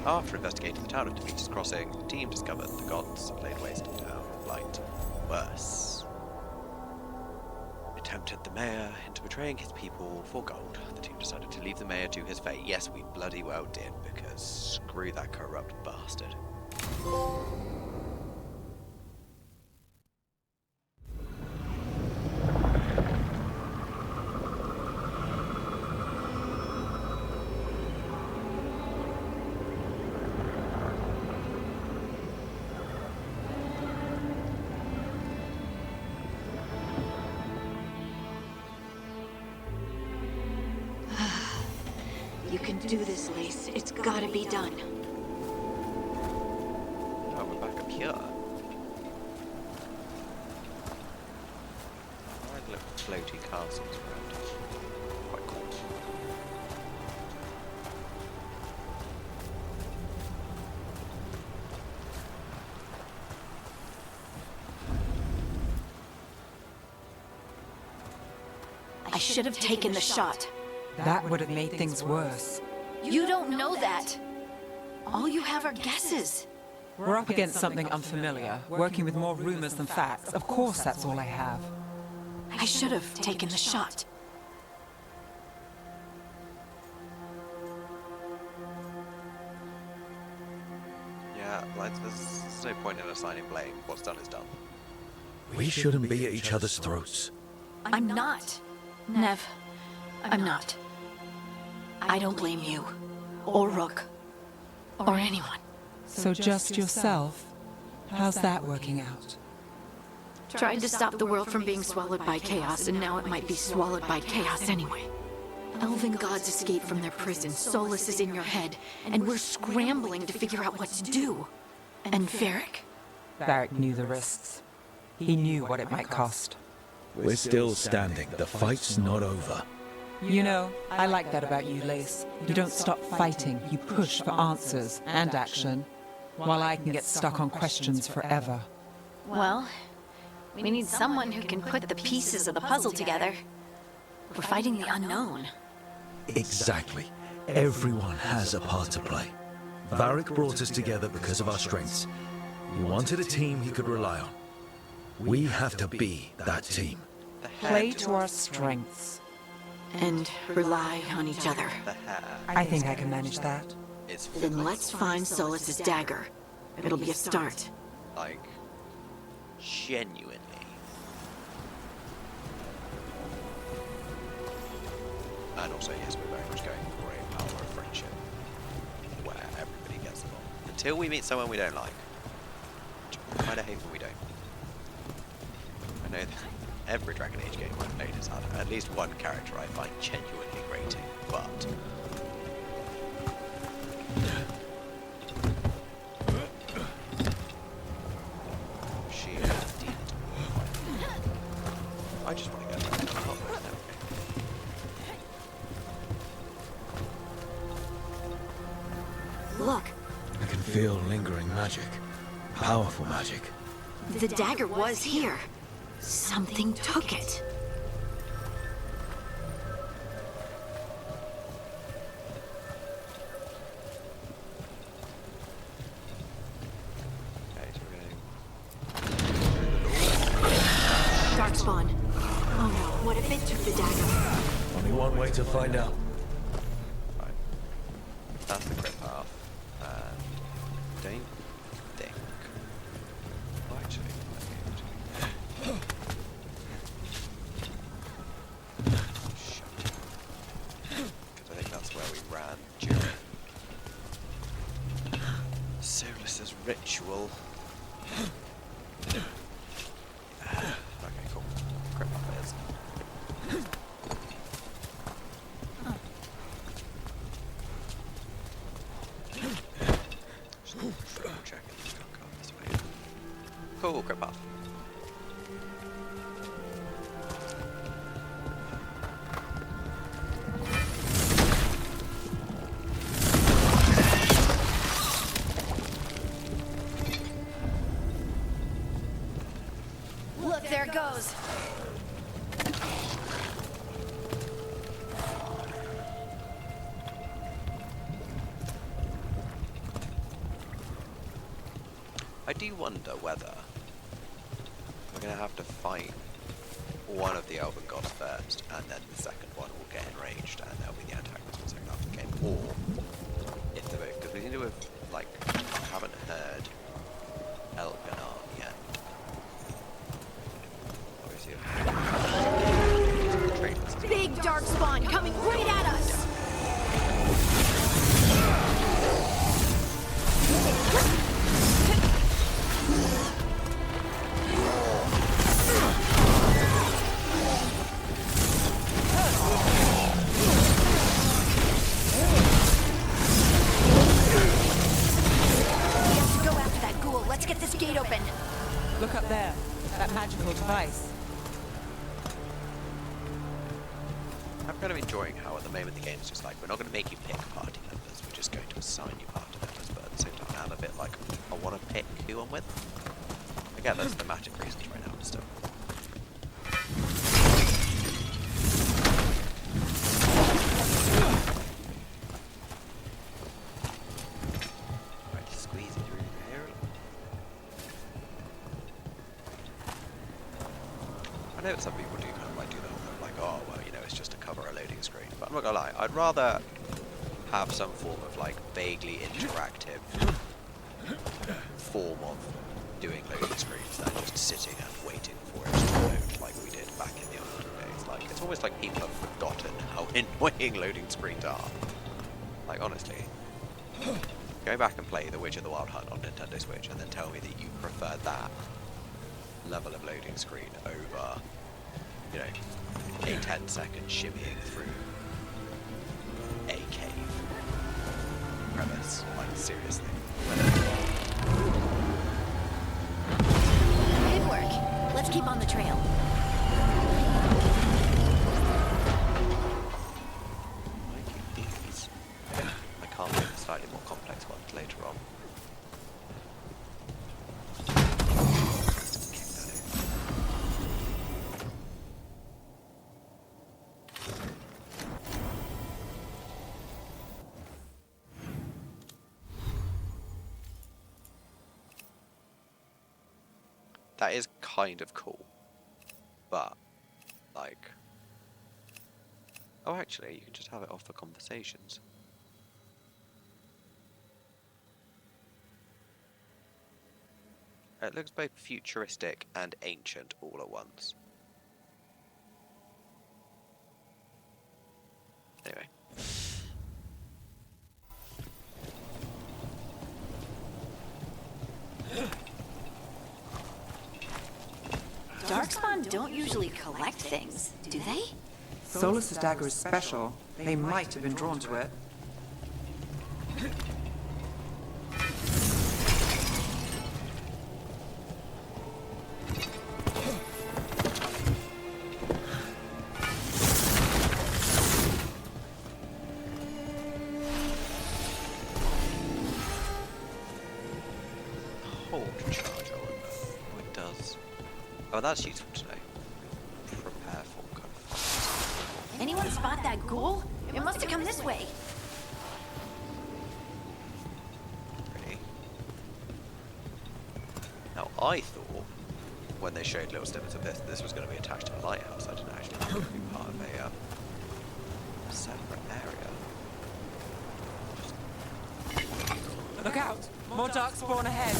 After investigating the town of Demeter's Crossing, the team discovered the gods had laid waste the town of light. Worse. It tempted the mayor into betraying his people for gold. The team decided to leave the mayor to his fate. Yes, we bloody well did, because screw that corrupt bastard. You can do this, Lace. It's gotta be done. Oh, we're back up here. Alright, little floaty castles around here. Quite cool. I should have taken the shot. That would have made things worse. You don't know that. All you have are guesses. We're up against something unfamiliar, working with more rumors than facts. Of course, that's all I have. I should have taken the shot. Yeah, like, there's no point in assigning blame. What's done is done. We shouldn't be at each other's throats. I'm not. Nev, I'm not. I don't blame you, or Rook, or anyone. So just yourself? How's that working out? Tried to stop the world from being swallowed by chaos, and now it might be swallowed by chaos anyway. Elven gods escaped from their prison, Solus is in your head, and we're scrambling to figure out what to do. And Varric? Varric knew the risks. He knew what it might cost. We're still standing. The fight's not over. You know, I like that about you, Lace. You don't stop fighting, you push for answers and action, while I can get stuck on questions forever. Well, we need someone who can put the pieces of the puzzle together. We're fighting the unknown. Exactly. Everyone has a part to play. Varric brought us together because of our strengths. He wanted a team he could rely on. We have to be that team. Play to our strengths. And rely on each other. The hair. I think I can manage that. It's Then let's find Solus's dagger. It'll be a start. like genuinely. And also, yes, we're very much going for a power of friendship, where everybody gets along. Until we meet someone we don't like. Which I kind of hate when we don't. I know that every Dragon Age game I've played has had at least one character I find genuinely grating, but... she did. I just want to go back to the top of that. Look, I can feel lingering magic. Powerful magic. the dagger was here. Something took it. Okay, so we're going... Darkspawn. Oh no, what if it took the dagger? Only one way to find out. Right. That's the crit path. Don't think... Oh, actually, because I think that's where we ran during Solus's ritual. Okay, cool. Crit path it is. Just triple checking this can't go this way. Cool, crit path. Look, there it goes. I do wonder whether we're going to have to fight one of the elven gods first, and then the second one will get enraged, and they'll be the antagonist for the second half of the game. Or if they're both, because we seem to have, like, haven't heard Elganar yet. Obviously, Big Darkspawn coming right at us! Go after that ghoul. Let's get this gate open. Look up there. That magical device. I'm kind of enjoying how at the moment the game's just like, we're not going to make you pick party members, we're just going to assign you party members, but at the same time I'm a bit like, I want to pick who I'm with. I get those thematic reasons right now, but still. Right, squeeze it through here. I know that some people do kind of like do the whole thing, like, oh, well, you know, it's just to cover a loading screen. But I'm not gonna lie, I'd rather have some form of, like, vaguely interactive form of doing loading screens than just sitting and waiting for it to load like we did back in the olden days. Like, it's almost like people have forgotten how annoying loading screens are. Like, honestly. Go back and play The Witcher the Wild Hunt on Nintendo Switch and then tell me that you prefer that level of loading screen over, you know, a 10-second shimmying through a cave premise. Like, seriously. Good work. Let's keep on the trail. I keep these. I can't make the slightly more complex ones later on. Kick that in. That is kind of cool. But, like... Oh, actually, you can just have it off for conversations. It looks both futuristic and ancient all at once. Anyway. Darkspawn don't usually collect things, do they? Solus's dagger is special. They might have been drawn to it. Oh, that's useful to know. Prepare for conflict. Anyone spot that ghoul? It must have come this way. Really? Now, I thought, when they showed little snippets of this was going to be attached to a lighthouse. I didn't actually think it was going to be part of a separate area. Look out! More darkspawn ahead!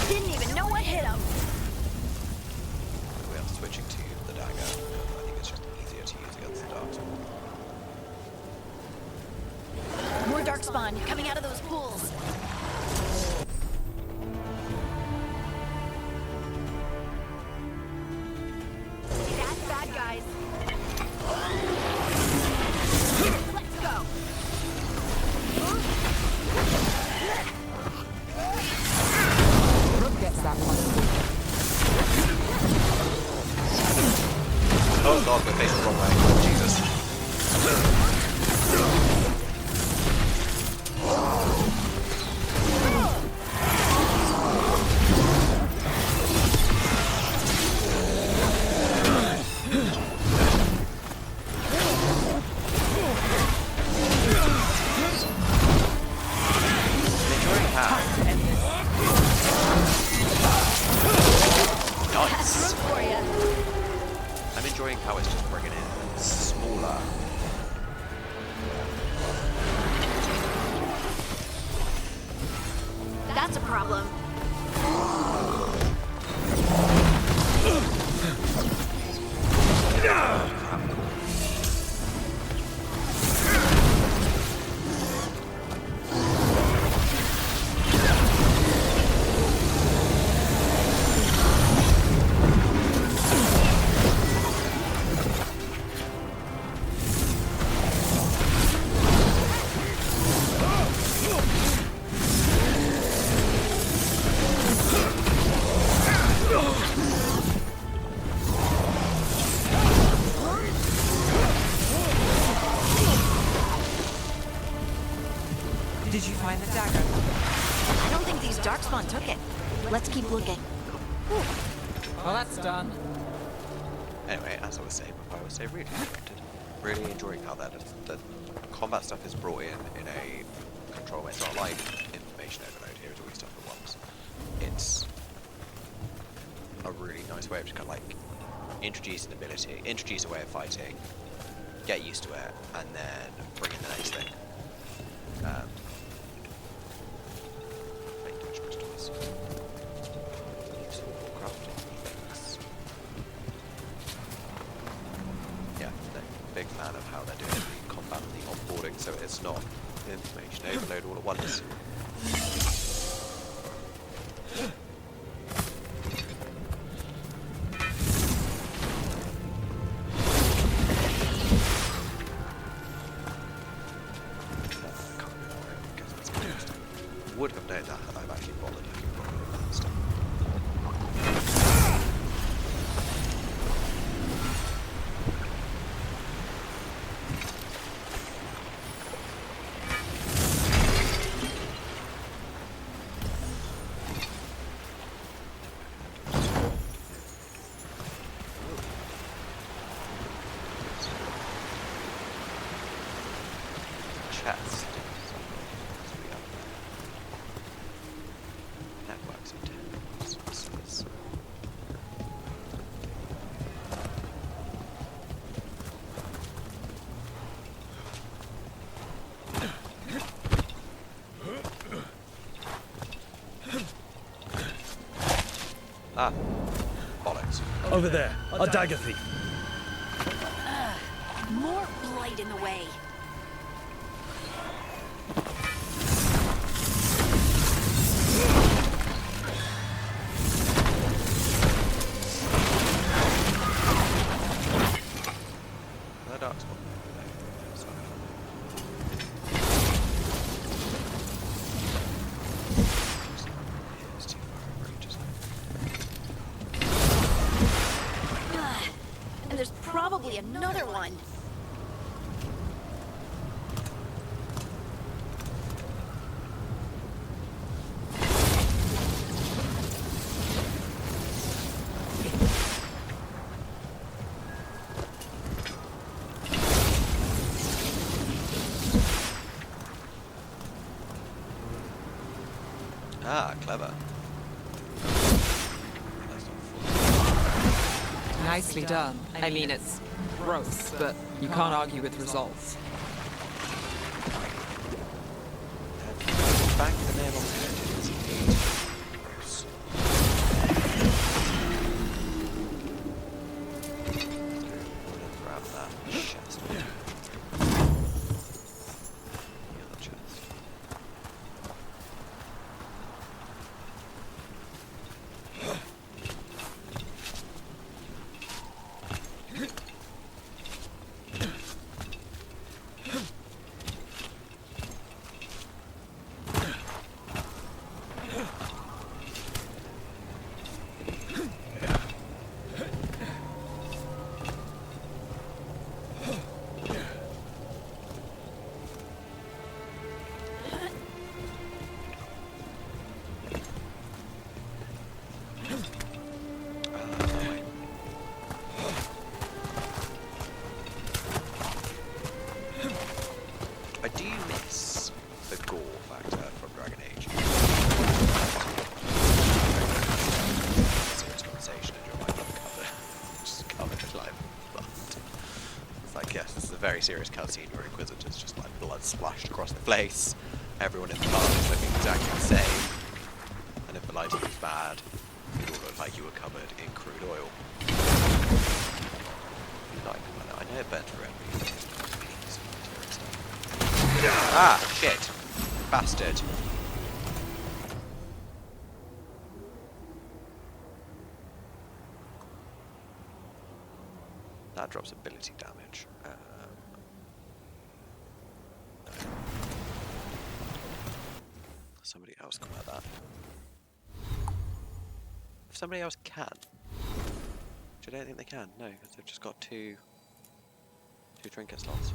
Didn't even know what hit him. We are switching to the dagger. I think it's just easier to use against the darkspawn. More darkspawn coming out of those pools. That's bad, guys. Let's go. Gets that one. Oh god, we're facing the wrong way. Jesus. I'm enjoying how it's just bringing in smaller. That's a problem. Did you find the dagger? I don't think these darkspawn took it. Let's keep looking. Well, that's done. Anyway, as I was saying before, I was so really distracted. Really enjoying how the combat stuff is brought in a control way. It's not like information overload here, it's all stuff at once. It's a really nice way of just kind of like introduce an ability, introduce a way of fighting, get used to it, and then bring in the next thing. Make touch crystals. Useful for crafting things. Yeah, no, big fan of how they're doing the combat and the onboarding, so it's not information overload all at once. Would have known that had I actually bothered looking properly at that stuff. Chest. Ah, bollocks. Over there, a dagger thief. More blight in the way. The dark spot. And there's probably another one. Ah, clever. Nicely done. I mean, it's gross, but you can't argue with results. Back the nail on the head. It's indeed gross. Grab that chest. The other chest. I do miss the gore factor from Dragon Age. Serious conversation and you're like covered, just covered in like blood. It's like, yes, this is a very serious cutscene where Inquisitor's just like blood splashed across the place. Everyone in the car is looking exactly the same. And if the lighting was bad, it all looked like you were covered in crude oil. Like, I know better for everything. Ah, shit. Bastard. That drops ability damage. Somebody else can wear that. If somebody else can. Which I don't think they can, no, because they've just got two trinket slots.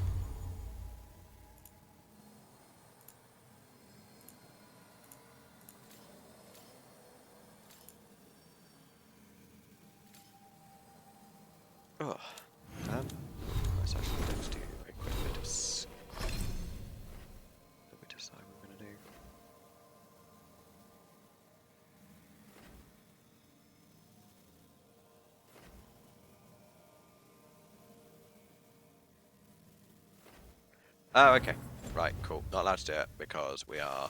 Oh, let's actually let's do a quick bit of that we decide we're going to do. Oh, okay. Right, cool. Not allowed to do it because we are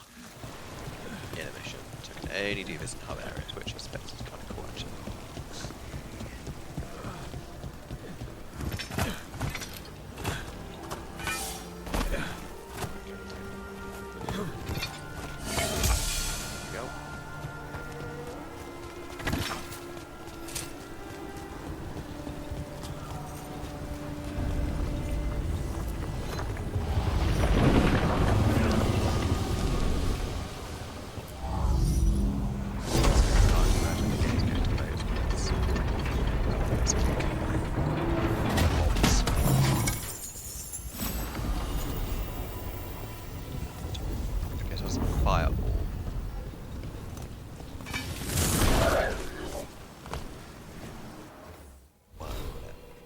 in a mission. So we can only do this in hub areas, which I suppose is kind of cool, actually.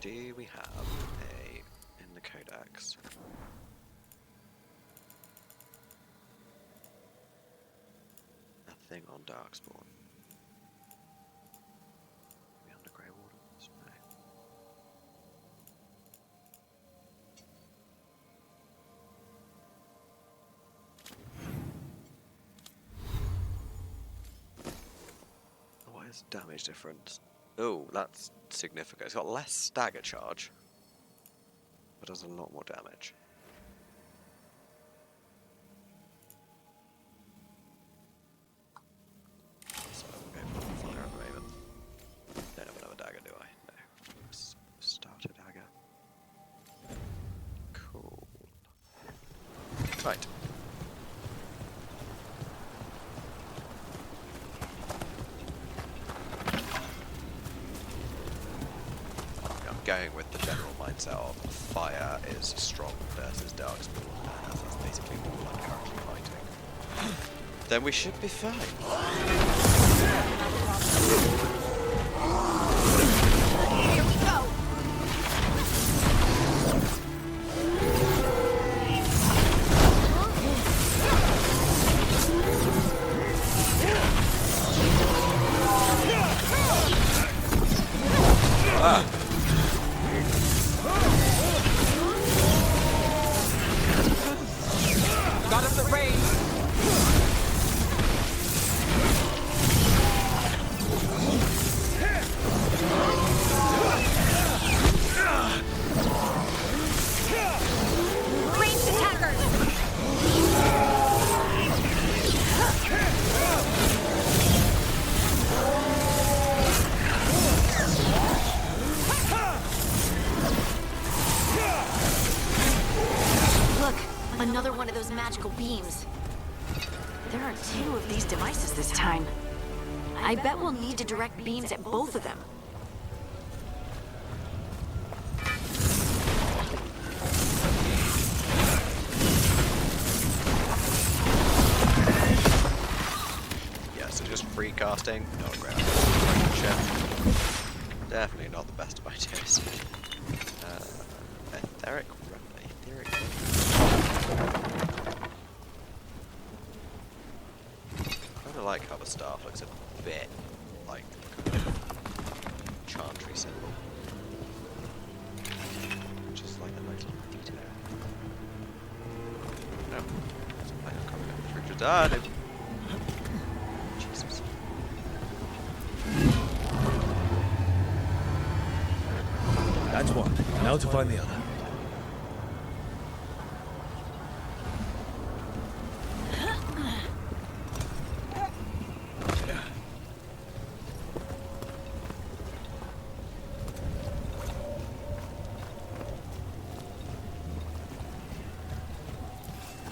Do we have in the codex? A thing on Darkspawn? Maybe under Grey Wardens? No. What Where's damage difference? Oh, that's significant. It's got less stagger charge, but does a lot more damage. So we'll go for fire at the moment. Don't have another dagger, do I? No. Starter dagger. Cool. Right. Going with the general mindset of fire is strong versus darkspawn, and as that's basically all I'm currently fighting, then we should be fine. Here we go! Ah! Got him the range. Ranged attackers! Look, another one of those magical beams. There are 2 of these devices this time. I bet we'll need to direct beams at both of them. Yeah, so just free casting. Oh, great. Definitely not the best of ideas. Etheric I kind of like how the staff looks a bit like a chantry symbol. Just like a nice little detail. No. I don't come through to die. Jesus. That's one. Now to find the other.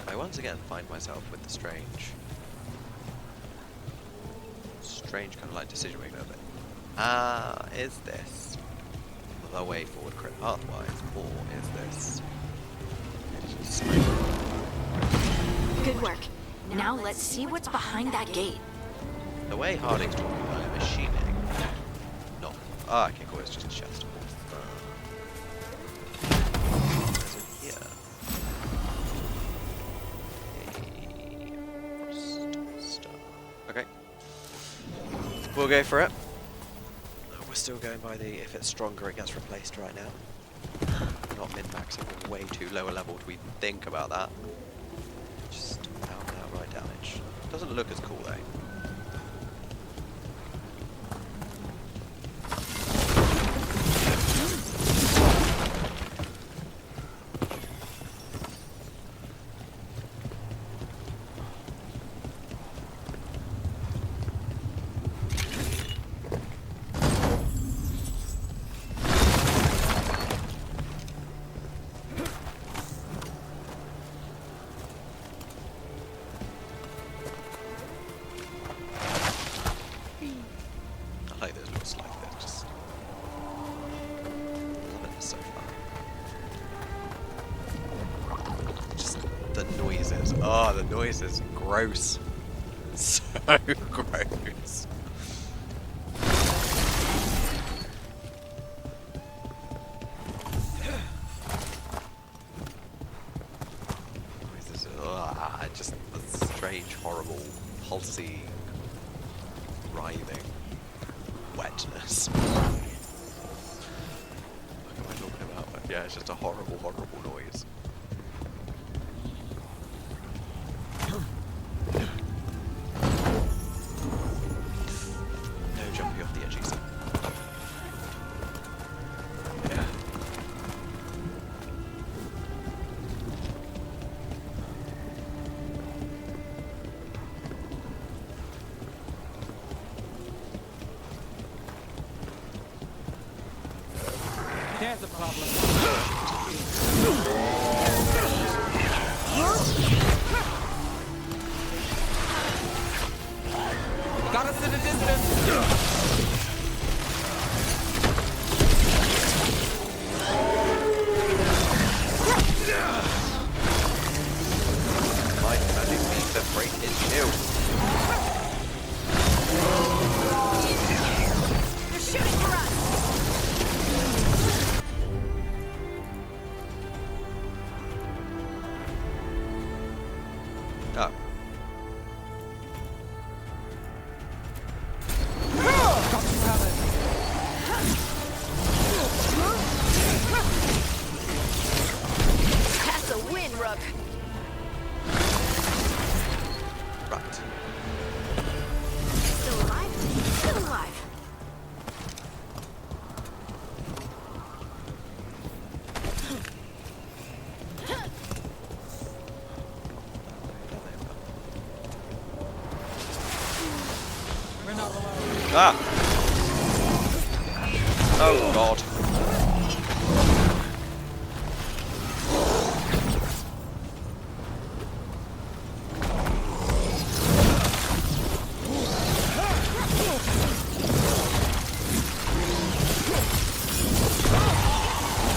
I once again find myself with the strange kind of like decision making of it. Is this the way forward crit pathwise, or is this straight? Good work. Now let's see what's behind that gate. The way Harding's talking, I'm assuming. No. Ah, okay, cool. It's just a chest. Okay. We'll go for it. We're still going by the if it's stronger it gets replaced right now. Not min-maxing, we're way too lower level to even think about that. Just out and outright damage. Doesn't look as cool though. Oh, the noise is gross. So gross. Just a strange, horrible, pulsy, writhing wetness. What am I talking about? Yeah, it's just a horrible, horrible noise. No jumping There's a problem. Got us at a distance. Might magic means to break his shield. They're shooting for us! Oh. That's a win, Rook. Right. Still alive? Still alive. We're not alone. Ah! Oh god.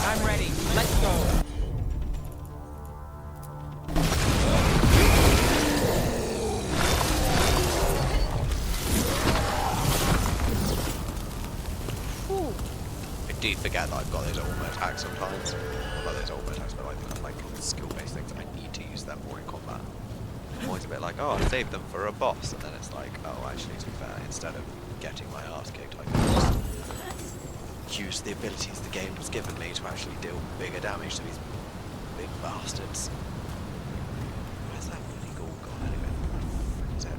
I'm ready. Let's go. I do forget that I've got those ultimate attacks sometimes. Not those ultimate attacks, but I think I'm like skill-based things. I need to use them more in combat. I'm always a bit like, oh, I saved them for a boss, and then it's like, oh, actually, to be fair, instead of getting my ass kicked, I can just use the abilities the game has given me to actually deal bigger damage to these big bastards. Where's that bloody ghoul gone anyway? Where is it?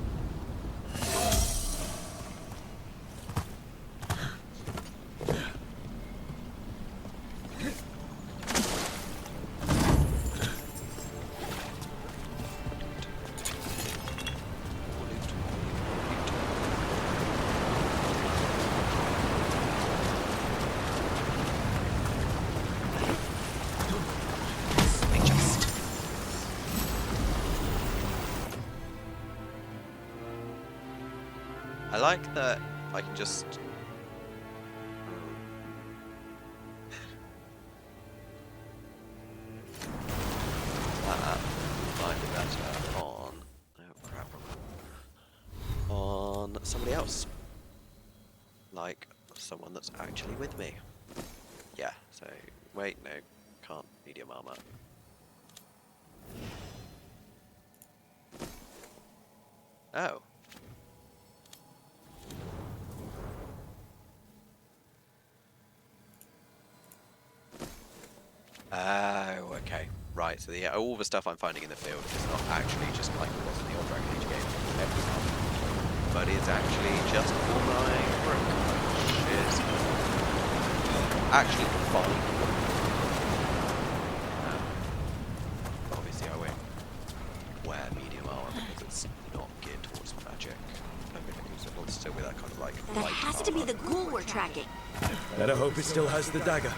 I like that I can just... that might be better on... oh crap. On somebody else. Like, someone that's actually with me. Yeah, so... wait, no. Can't. Medium armor. Oh. Oh, okay. Right, so the, all the stuff I'm finding in the field is not actually just like it was in the old Dragon Age game, but it's actually just for my rook, which is actually fine. Obviously I won't wear medium armor because it's not geared towards magic. So it'll still be that kind of like That light has to be armor. the ghoul we're tracking. Better hope it still has the dagger.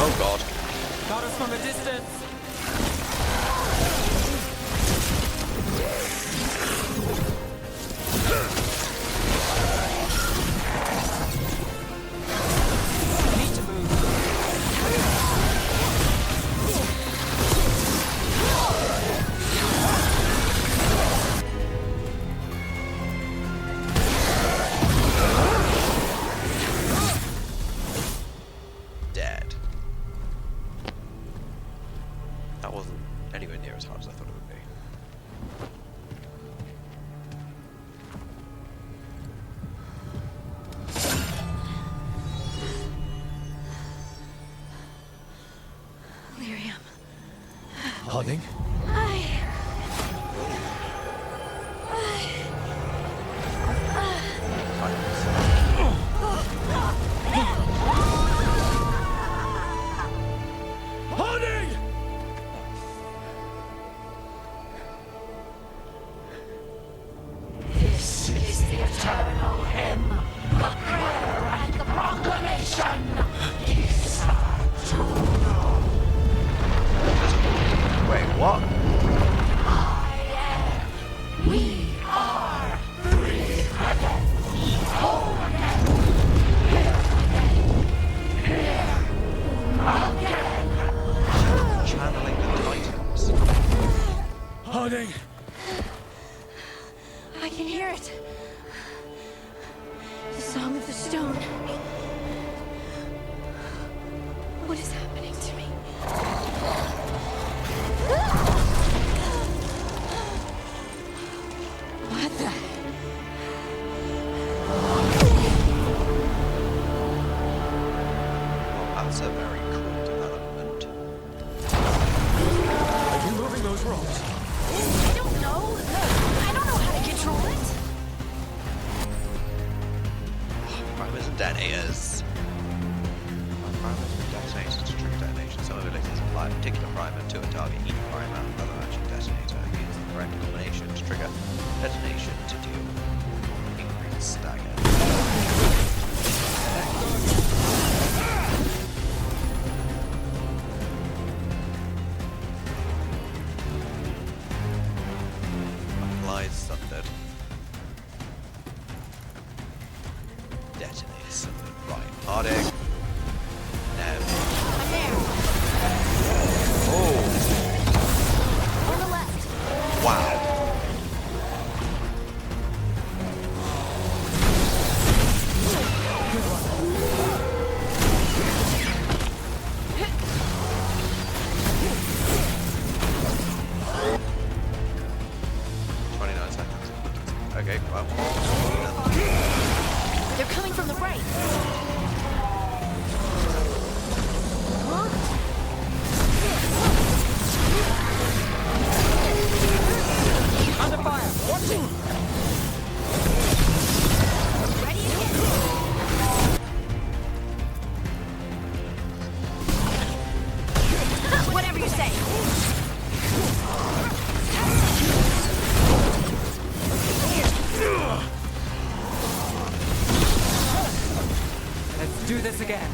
Oh god. Got us from a distance. Need to move. Dead. That wasn't anywhere near as hard as I thought it would be. Lyrium. Harding? stone. What is happening to me? What the? Well, that's a very cool development. Are you moving those rocks? I don't know. I don't know how to control it. Primers and detonators. Primers and detonators to trigger detonation. Some abilities apply a particular primer to a target. Each primer, another matching detonator, use the correct combination to trigger detonation to deal increased stagger. Applies sundered. Detonates sundered. Right. Harding. Nev. Oh. On the left. Wow. Okay, well. They're coming from the right. Under fire! Watching! Ready? Whatever you say. Let's do this again.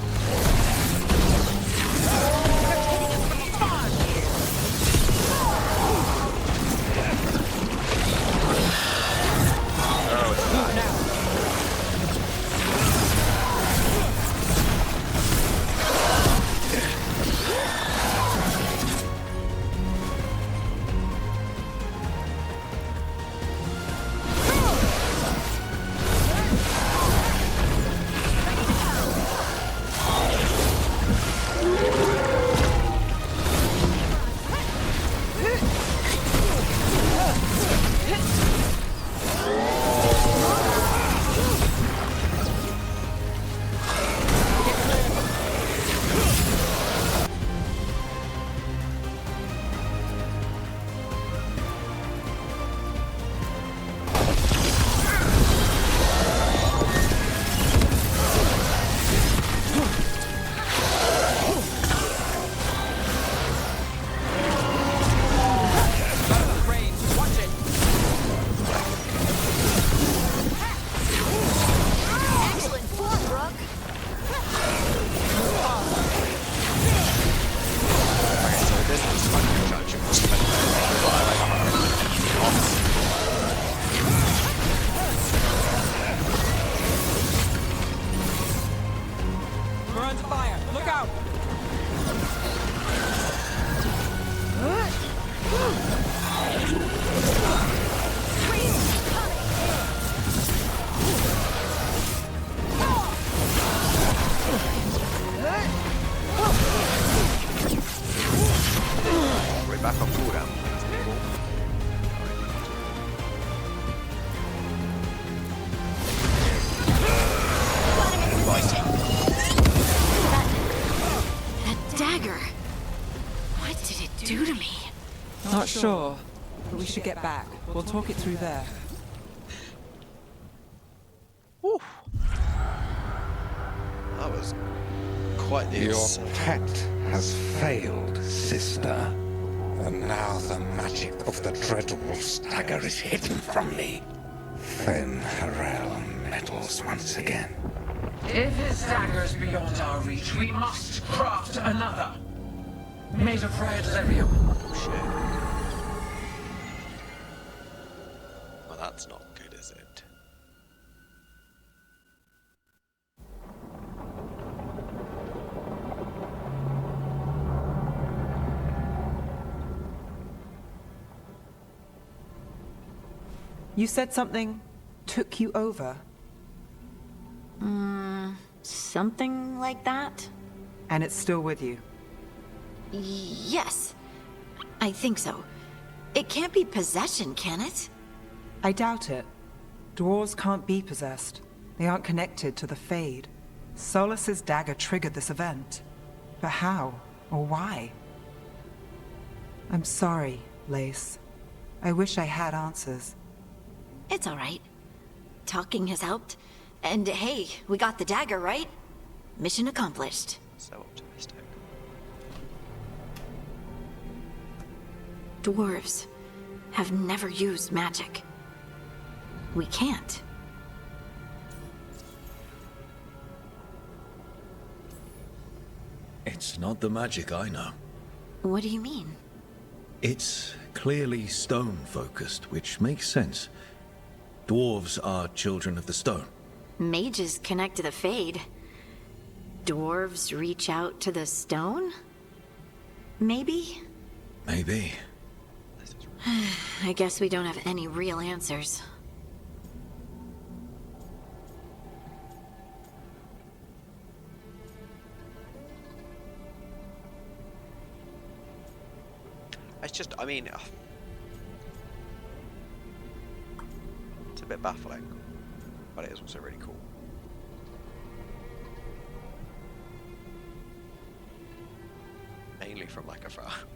Not sure, but we should get back. We'll talk it through there. Whew. That was quite the Your pet has failed, sister. And now the magic of the dreadful stagger is hidden from me. Fen Harel meddles once again. If his dagger's beyond our reach, we must craft another. Made of red lyrium. Well, that's not good, is it? You said something took you over? Something like that? And it's still with you? Yes. I think so. It can't be possession, can it? I doubt it. Dwarves can't be possessed. They aren't connected to the Fade. Solus's dagger triggered this event. But how? Or why? I'm sorry, Lace. I wish I had answers. It's all right. Talking has helped. And hey, we got the dagger, right? Mission accomplished. So optimistic. Dwarves have never used magic. We can't. It's not the magic I know. What do you mean? It's clearly stone-focused, which makes sense. Dwarves are children of the stone. Mages connect to the Fade. Dwarves reach out to the stone? Maybe? Maybe. I guess we don't have any real answers. It's just, I mean, it's a bit baffling, but it is also really cool. Mainly from like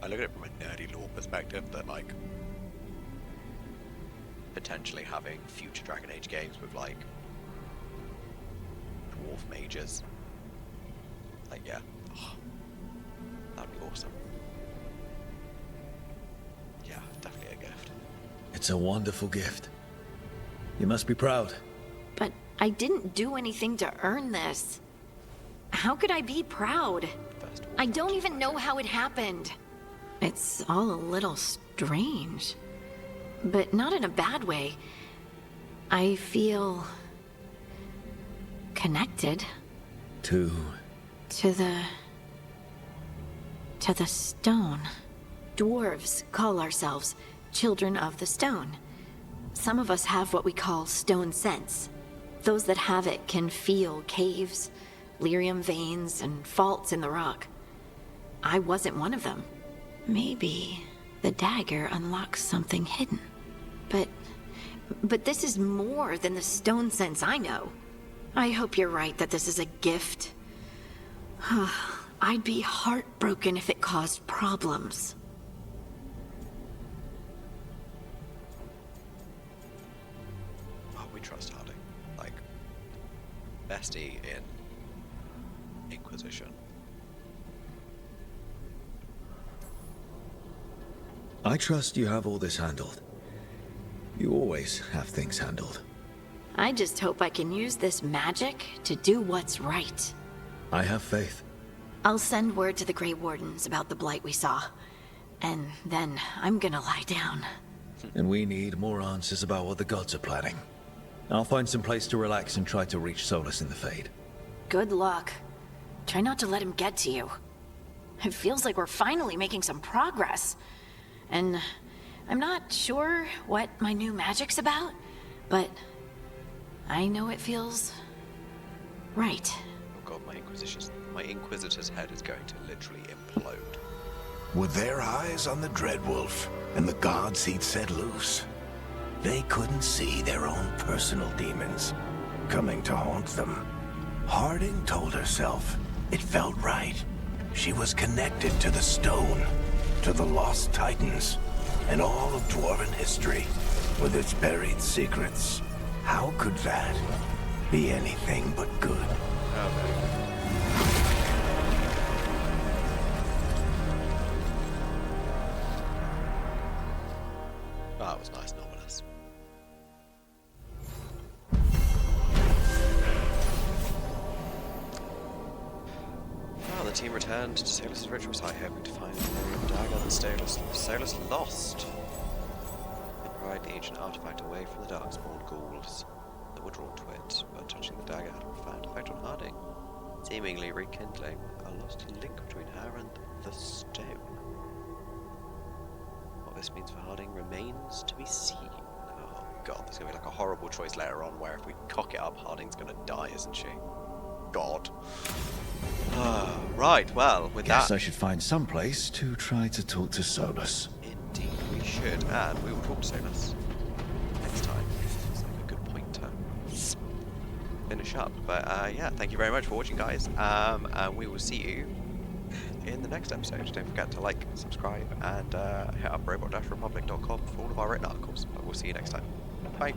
I look at it from a nerdy lore perspective, that like potentially having future Dragon Age games with like dwarf mages, like yeah, that'd be awesome. Yeah, definitely a gift. It's a wonderful gift. You must be proud. But I didn't do anything to earn this. How could I be proud? I don't even know how it happened. It's all a little strange. But not in a bad way. I feel connected. To the stone. Dwarves call ourselves children of the stone. Some of us have what we call stone sense. Those that have it can feel caves, lyrium veins, and faults in the rock. I wasn't one of them. Maybe the dagger unlocks something hidden. But this is more than the stone sense I know. I hope you're right that this is a gift. I'd be heartbroken if it caused problems. Oh, we trust Harding. Like, bestie in Inquisition. I trust you have all this handled. You always have things handled. I just hope I can use this magic to do what's right. I have faith. I'll send word to the Grey Wardens about the blight we saw. And then I'm gonna lie down. And we need more answers about what the gods are planning. I'll find some place to relax and try to reach Solus in the Fade. Good luck. Try not to let him get to you. It feels like we're finally making some progress. And I'm not sure what my new magic's about, but I know it feels right. Oh god, my Inquisitor's head is going to literally implode. Were their eyes on the Dreadwolf and the gods he'd set loose? They couldn't see their own personal demons coming to haunt them. Harding told herself it felt right. She was connected to the stone, to the lost titans, and all of Dwarven history, with its buried secrets. How could that be anything but good? That was nice and ominous. Well, the team returned to Solus' ritual site, hoping to find the dagger that Solus lost. They pried the ancient artifact away from the darkspawn ghouls that were drawn to it, but touching the dagger had a profound effect on Harding, seemingly rekindling a lost link between her and the stone. What this means for Harding remains to be seen. Oh god, there's gonna be like a horrible choice later on where if we cock it up, Harding's gonna die, isn't she? God. Right, well, with Guess that... I should find some place to try to talk to Solus. Indeed we should, and we will talk to Solus next time. It's like a good point to finish up. But yeah, thank you very much for watching, guys. And we will see you in the next episode. Don't forget to like, subscribe, and hit up robot-republic.com for all of our written articles. But we'll see you next time. Bye.